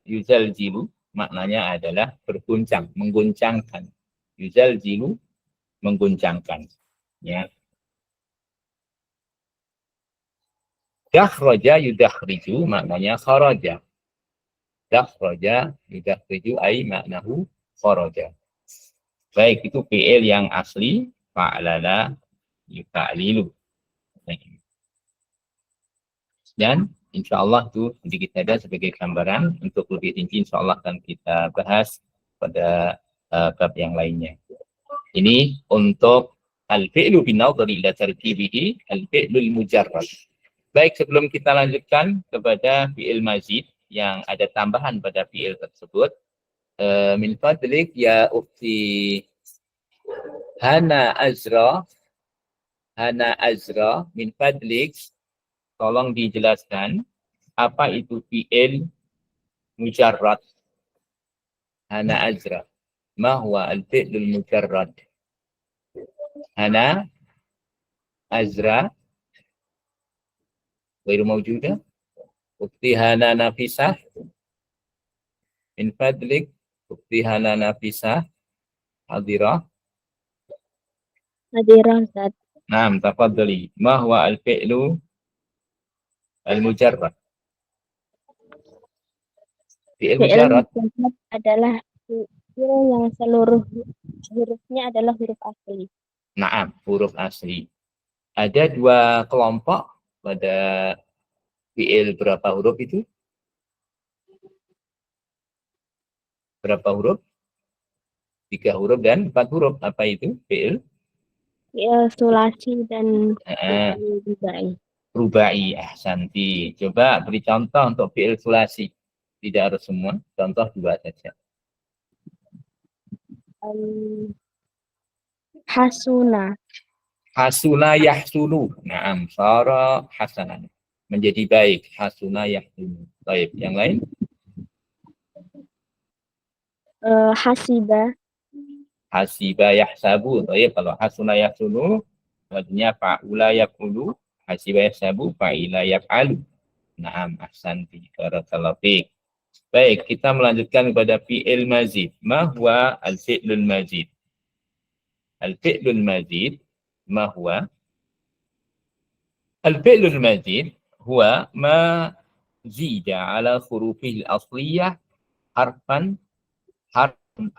yuzalzilu maknanya adalah berguncang, mengguncangkan. Yuzalzilu mengguncangkan. Ya. Dakhraja yudakhriju maknanya kharaja. Dakhraja yudakhriju ai maknahu kharaja. Baik, itu fi'il yang asli fa'lala yufa'lilu. Dan insya Allah itu sedikit saja sebagai gambaran. Untuk lebih rinci insya Allah akan kita bahas pada bab yang lainnya. Ini untuk al-fi'lu binadhari ila tartibihi al-fi'lul mujarrad. Baik, sebelum kita lanjutkan kepada fi'il mazid yang ada tambahan pada fi'il tersebut, min fadlik ya ukhti Hana Azra, min fadlik, tolong dijelaskan apa itu fi'il mujarrad. Hana Azra, ma huwa al-fi'lul mujarrad? Hana Azra غير موجودة. أختي هانا نافسة من فضلك. أختي هانا نافسة حاضرة. Hadiran Ustaz. نعم تفضلي. ما هو الفعل المجرد؟ فعل مجرد adalah fi'il yang seluruh hurufnya adalah huruf asli. Naam, huruf asli. Ada dua kelompok pada fi'il berapa huruf itu? Berapa huruf? 3 huruf dan 4 huruf. Apa itu fi'il? Fi'il sulasi dan rubai. Rubai, ahsanti. Coba beri contoh untuk fi'il sulasi. Tidak harus semua, contoh 2 saja. Hasuna. Hasuna yahsunu. Naam, sara hasanan. Menjadi baik. Hasuna yahsunu. Baik, yang lain? Hasiba. Hasiba yahsabu. Baik, kalau hasuna yahsunu, maksudnya fa'ula yaqulu, hasiba yahsabu, fa'ila yaf'alu. Naam, ahsanti. Barakallahu fiik. Baik, kita melanjutkan kepada fi'il mazid. Ma huwa al-fi'lul mazid? Al-fi'lul mazid ما هو؟ الفعل المزيد هو ما زيد على حروفه الأصلية حرفا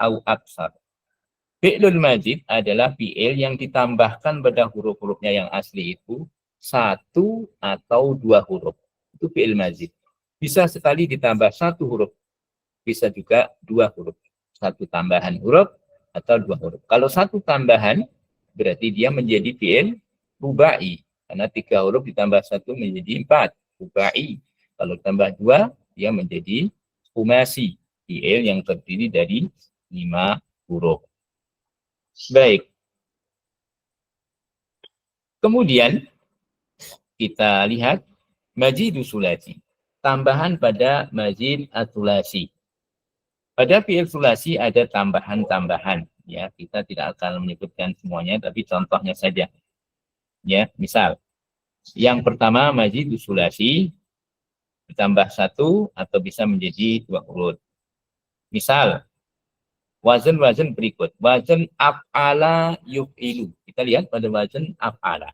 أو أكثر. Fi'lul mazid adalah fi'il yang ditambahkan pada huruf-hurufnya yang asli itu 1 atau 2 huruf. Itu fi'il mazid. Bisa sekali ditambah 1 huruf, bisa juga 2 huruf. 1 tambahan huruf atau 2 huruf. Kalau 1 tambahan berarti dia menjadi fi'il rubai. Karena 3 huruf ditambah 1 menjadi 4. Rubai. Kalau tambah 2, dia menjadi khumasi. Fi'il yang terdiri dari 5 huruf. Baik. Kemudian, kita lihat mazidu sulasi. Tambahan pada mazid as-sulasi. Pada fi'il sulasi ada tambahan-tambahan. Ya, kita tidak akan menyebutkan semuanya, tapi contohnya saja. Ya, misal, yang pertama mazid sulasi ditambah 1 atau bisa menjadi 2 huruf. Misal, wazan-wazan berikut. Wazan af'ala yuf'ilu. Kita lihat pada wazan af'ala.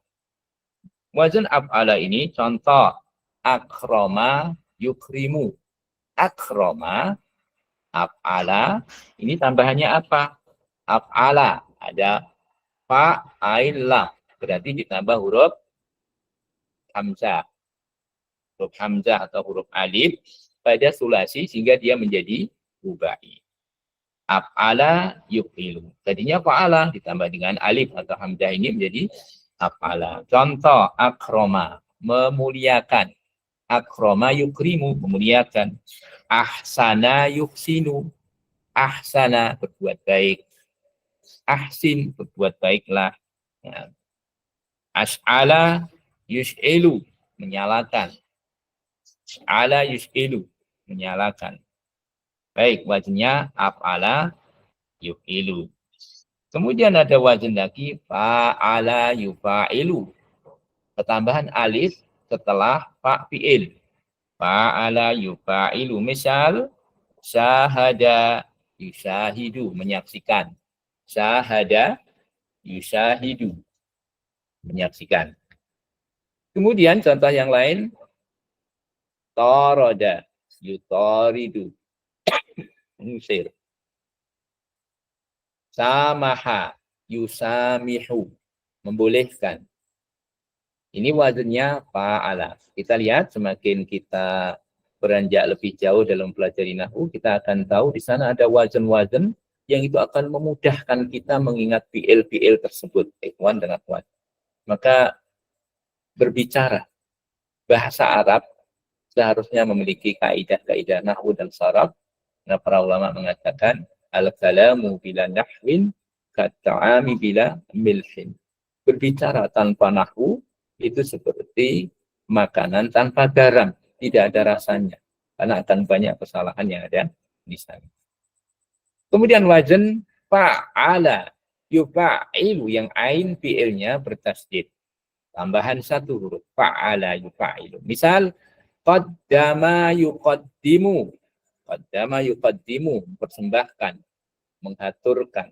Wazan af'ala ini contoh akroma yukrimu. Akroma af'ala ini tambahannya apa? Af'ala, ada fa'ila, berarti ditambah huruf hamzah. Huruf hamzah atau huruf alif pada sulasi sehingga dia menjadi rubai. Af'ala yuf'ilu. Tadinya fa'ala ditambah dengan alif atau hamzah ini menjadi af'ala. Contoh akroma, memuliakan. Akroma yukrimu, memuliakan. Ahsana yuksinu. Ahsana, berbuat baik. Ahsin, berbuat baiklah. Ya. Ash'ala yush'ilu, menyalakan. Ala yus'ilu, menyalakan. Baik, wazannya af'ala yuf'ilu. Kemudian ada wazan lagi fa'ala yufa'ilu. Ketambahan alif setelah fa fi'il. Fa'ala yufa'ilu. Misal syahada yushahidu, menyaksikan. Syahada yushahidu, menyaksikan. Kemudian contoh yang lain, tarada yutaridu, mengusir. Samaha yusamihu, membolehkan. Ini wazannya fa'ala. Kita lihat semakin kita beranjak lebih jauh dalam pelajari nahwu, kita akan tahu di sana ada wazan-wazan yang itu akan memudahkan kita mengingat fi'il-fi'il tersebut. Ikhwan dan akhwat. Maka berbicara bahasa Arab seharusnya memiliki kaidah-kaidah nahwu dan sharaf. Nah, para ulama mengatakan al-kalamu bila nahwin kata'ami bila milhin. Berbicara tanpa nahwu itu seperti makanan tanpa garam, tidak ada rasanya, karena akan banyak kesalahan yang ada di sana. Kemudian wazan fa'ala yufa'ilu, yang ain fi'ilnya bertasydid, tambahan satu huruf, fa'ala yufa'ilu. Misal qaddama yuqaddimu, qaddama yuqaddimu, mempersembahkan, mengaturkan.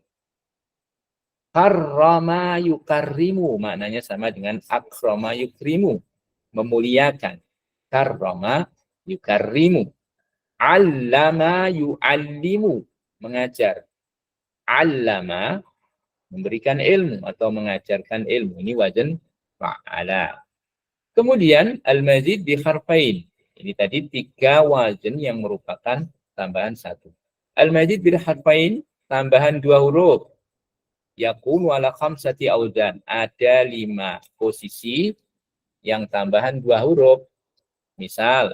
Karrama yukarrimu, maknanya sama dengan akrama yukrimu, memuliakan. Karrama yukarrimu. Allama yu'allimu, mengajar. Allama, memberikan ilmu atau mengajarkan ilmu. Ini wazan fa'ala. Kemudian al-mazid bi harfain. Ini tadi 3 wazan yang merupakan tambahan 1. Al-mazid bil harfain, tambahan 2 huruf. Yakunu ala khamsati auzan. Ada 5 posisi yang tambahan 2 huruf. Misal,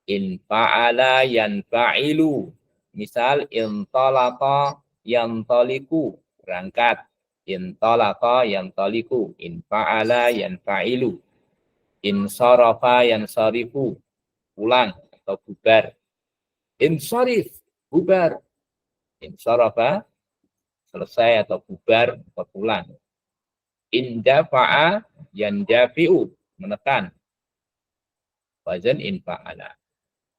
in fa'ala yanfa'ilu. Misal, in talaqa yantaliku, berangkat. In talaqa yantaliku. In fa'ala yanfa'ilu. In sarafa yansarifu, pulang atau bubar. In sarif, bubar. In sarafa, selesai atau bubar atau pulang. Indafa'a yandafi'u, menekan. Wazan infa'ala.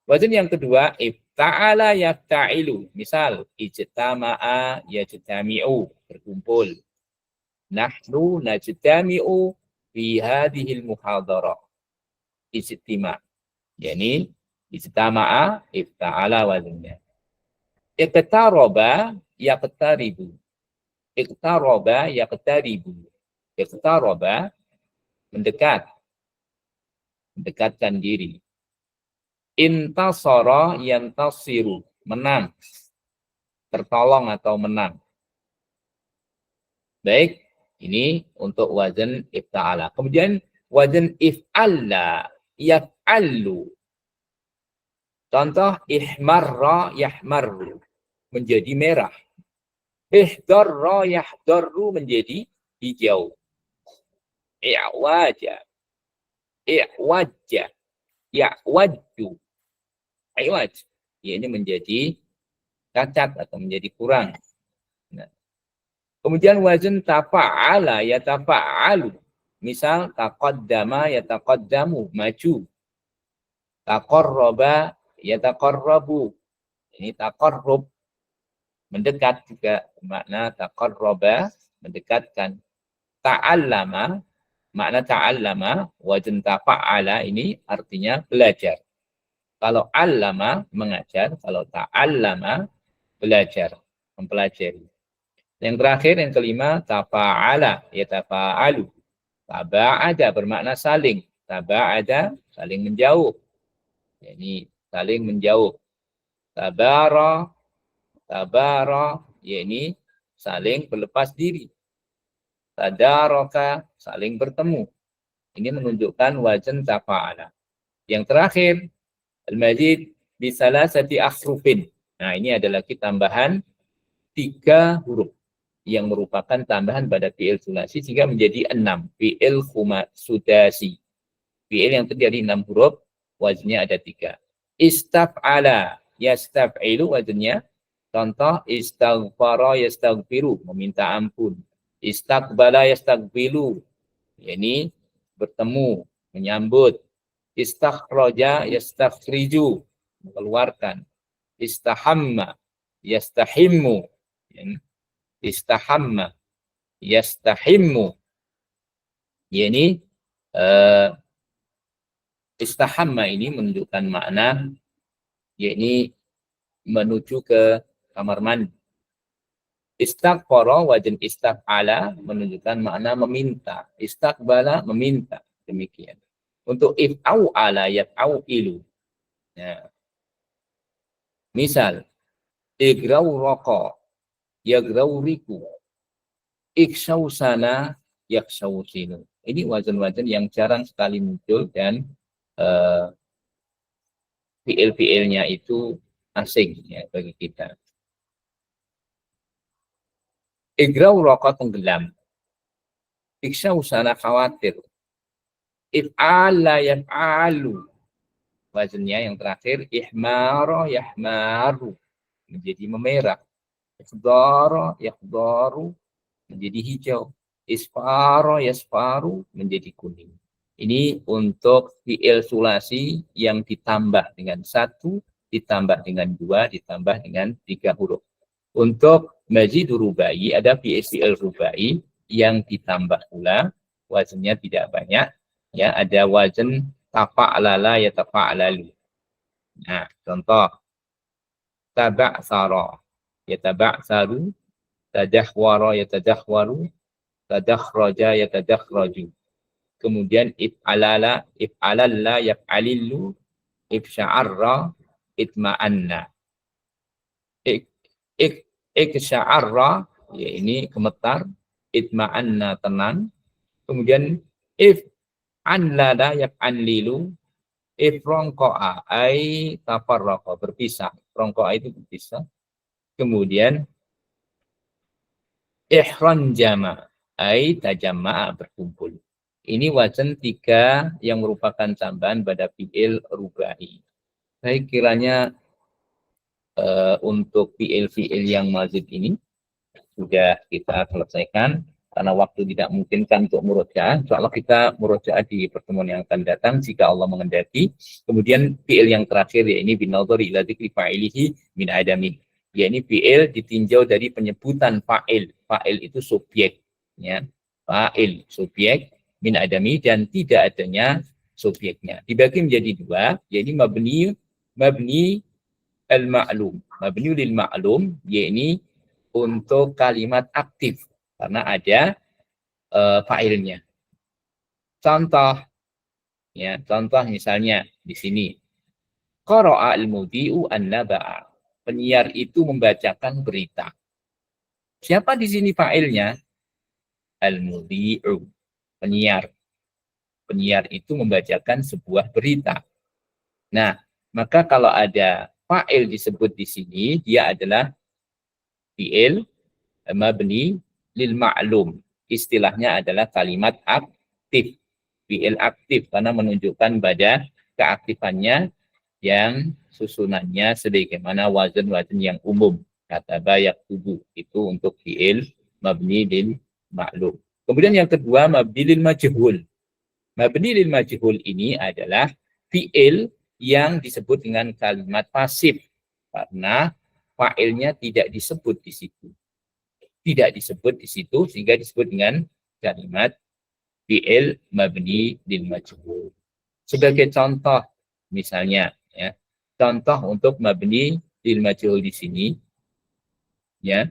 Wazan yang kedua, ifta'ala yafta'ilu. Misal, ijtama'a yajtami'u, berkumpul. Nahnu najtami'u fi hadhil muhadarah. Ijtima'. Yani, ijtama'a ifta'ala wazannya. Iqtaraba yaqtaribu. Iqtaraba yaqtaribu. Iqtaraba, mendekat. Mendekatkan diri. Intasara yantasiru, menang. Tertolong atau menang. Baik, ini untuk wazan ifta'ala. Kemudian wazan if'alla yaf'allu. Contoh ihmarra yahmarru, menjadi merah. Ihdarra yahdarru, menjadi hijau. I'waja, i'wajja, ya'waddu. I'waj, ini menjadi cacat atau menjadi kurang. Nah. Kemudian wazan tafa'ala yatafa'alu. Misal taqaddama yataqaddamu, maju. Taqarraba yataqarrabu. Ini taqarrub, mendekat juga, makna taqarraba, mendekatkan. Ta'allama, makna ta'allama, wazan tafa'ala ini artinya belajar. Kalau allama, mengajar. Kalau ta'allama, belajar, mempelajari. Yang terakhir, yang kelima, tafa'ala, yatafa'alu. Taba'ada, bermakna saling. Taba'ada, saling menjauh. Ini saling menjauh. Tabara, yakni saling berlepas diri. Tadaraka, saling bertemu. Ini menunjukkan wazan tafa'ala. Yang terakhir, al-mazid bisalasati akhrufin. Nah, ini adalah tambahan 3 huruf yang merupakan tambahan pada fi'il sulasi sehingga menjadi 6. Fi'il sudasi. Fi'il yang terdiri 6 huruf wazannya ada 3. Istaf'ala yastaf'ilu wazannya. Contoh istaghfara yastaghfiru, meminta ampun. Istaqbala yastaqbilu, yakni bertemu, menyambut. Istakhraja yastakhriju, mengeluarkan. Istahamma yastahimmu, istahamma yastahimmu, yakni istahamma ini menunjukkan makna yakni menuju ke kamar mandi. Istaghfara wazan istaf'ala menunjukkan makna meminta. Istaqbala meminta, demikian. Untuk if'au'ala yaf'au'ilu. Nah. Misal igrau raqa yagrau riku. Iksau sana yaksau sinu. Ini wazan-wazan yang jarang sekali muncul dan fi'il-fi'ilnya itu asing ya bagi kita. Igrau raqa tenggelam. Iksau sana khawatir. If'ala yaf'alu. Wazannya yang terakhir ihmara yahmaru, menjadi memerah. Ikhdara yakhdaru, menjadi hijau. Isfara yasfaru, menjadi kuning. Ini untuk fi'il sulasi yang ditambah dengan 1, ditambah dengan 2, ditambah dengan 3 huruf. Untuk mazid rubai ada fi'il rubai yang ditambah pula, wazannya tidak banyak. Ya, ada wazan tafa'lala ya tafa'lalu. Nah, contoh taba'sara ya taba'saru, tadahwara ya tadahwaru, tadakhraja ya tadakhraju. Kemudian if'alala if'alalla yaf'alillu, ifsya'arra itma'anna. Iksya'arra ya ini gemetar, itma'anna tenang. Kemudian if'anlala yaf'anlilu, ifrongko'a ay tafarraqa, berpisah. Rongko'a itu berpisah. Kemudian ihranjama ay tajamma'a, berkumpul. Ini wazan 3 yang merupakan tambahan pada fi'il rubai. Baik, kiranya untuk fi'il-fi'il yang mazid ini sudah kita selesaikan. Karena waktu tidak memungkinkan untuk murojaah, insyaallah kita murojaah di pertemuan yang akan datang jika Allah mengendaki. Kemudian fi'il yang terakhir ya ini binadhari ila dzikri fa'ilihi min adami. Ya ini fi'il ditinjau dari penyebutan fa'il. Fa'il itu subjek, ya. Fa'il subjek min adami dan tidak adanya subjeknya. Dibagi menjadi 2, yaitu mabni al-ma'lum. Mabni lil ma'lum, yakni untuk kalimat aktif. Karena ada fa'ilnya. Contoh, ya, contoh misalnya di sini. Qara'a al-mudhi'u an-naba'a. Penyiar itu membacakan berita. Siapa di sini fa'ilnya? Al-mudhi'u, penyiar. Penyiar itu membacakan sebuah berita. Nah, maka kalau ada fa'il disebut di sini, dia adalah fi'il mabni lil ma'lum. Istilahnya adalah kalimat aktif. Fi'il aktif karena menunjukkan pada keaktifannya yang susunannya sebagaimana wazan-wazan yang umum. Kata bayak tubuh itu untuk fi'il mabni lil ma'lum. Kemudian yang kedua mabni lil majhul. Mabni lil majhul ini adalah fi'il yang disebut dengan kalimat pasif karena fa'ilnya tidak disebut di situ. Tidak disebut di situ sehingga disebut dengan kalimat fi'il mabni lil majhul. Sebagai contoh misalnya ya, contoh untuk mabni lil majhul di sini ya.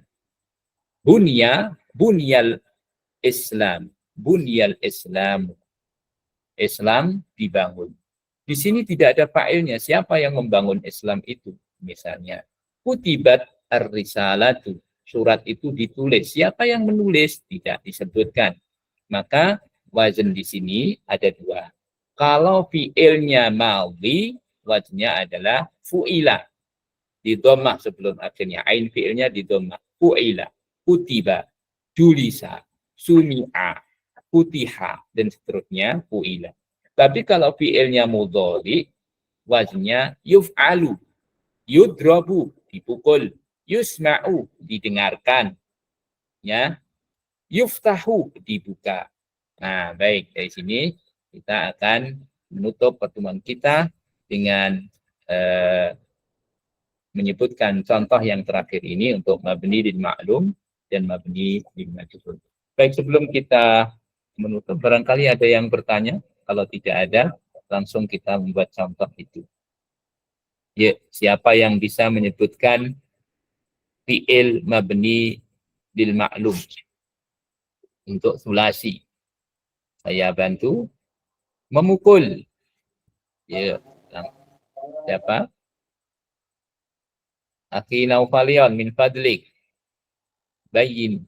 Bunyal Islam. Bunyal Islam. Islam dibangun. Di sini tidak ada fa'ilnya. Siapa yang membangun Islam itu? Misalnya, kutibat ar-risalatu. Surat itu ditulis. Siapa yang menulis? Tidak disebutkan. Maka wazan di sini ada 2. Kalau fi'ilnya madhi, wazannya adalah fu'ila. Di dhammah sebelum akhirnya. Ain fi'ilnya di dhammah. Fu'ila, kutiba, julisa, sumi'a, kutiha, dan seterusnya fu'ila. Tapi kalau fi'ilnya mudhari, Waznnya yuf'alu. Yudrabu, dipukul. Yusma'u, didengarkan. Ya. Yuftahu, dibuka. Nah, baik. Dari sini kita akan menutup pertemuan kita dengan menyebutkan contoh yang terakhir ini untuk mabni lil ma'lum dan mabni lil majhul. Baik, sebelum kita menutup, barangkali ada yang bertanya. Kalau tidak ada, langsung kita membuat contoh itu. Ya, siapa yang bisa menyebutkan fi'il mabni lil ma'lum untuk sulasi? Saya bantu memukul. Ya, siapa? Akhi Naufalion min fadlik. Bayyin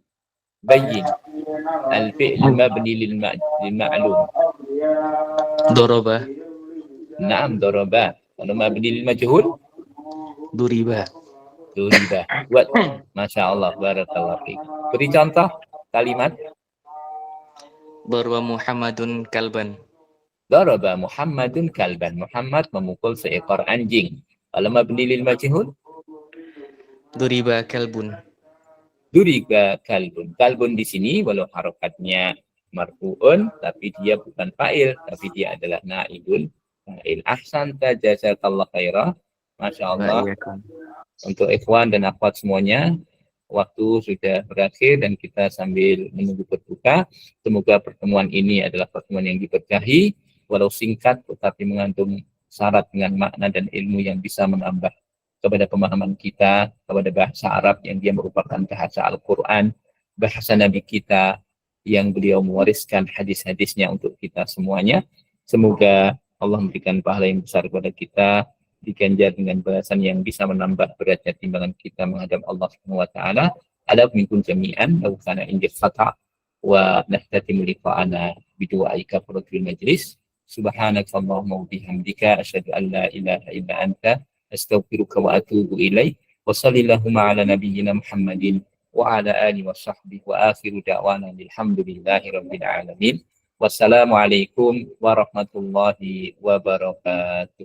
al-fi'l mabni lil ma'lum. Doroba. Naam, doroba. Kalau mabni lil majhul, Duriba. Buat. Masya Allah, barakallahu fiik. Beri contoh kalimat. Darwa Muhammadun kalban. Daraba Muhammadun kalban. Muhammad memukul seekor anjing. Kalau mabni lil majhul, Duriba kalbun. duriba kalbun. Kalbun di sini walau harokatnya marfu'un, tapi dia bukan fa'il, tapi dia adalah naibul fa'il. Ahsanta jazakallah khairah. Masya Allah. Untuk ikhwan dan akhwat semuanya, waktu sudah berakhir dan kita sambil menunggu berbuka. Semoga pertemuan ini adalah pertemuan yang diberkahi, walau singkat tetapi mengandung syarat dengan makna dan ilmu yang bisa menambah kepada pemahaman kita kepada bahasa Arab yang dia merupakan bahasa Al-Quran, bahasa Nabi kita yang beliau mewariskan hadis-hadisnya untuk kita semuanya. Semoga Allah memberikan pahala yang besar kepada kita, diganjar dengan balasan yang bisa menambah beratnya timbangan kita menghadap Allah Subhanahu wa taala. Ada minkum jami'an law kana indi khata wa nahtatimu liqa'ana bidu'aika faratul majlis. Subhanakallahumma wa bihamdika asyhadu an la ilaha illa anta astaghfiruka wa atubu ilaik. Wa sallallahu ala nabiyyina Muhammadin wa ala alihi wa sahbihi wa akhiru da'wana alhamdulillahi rabbil alamin. Wassalamualaikum warahmatullahi wabarakatuh.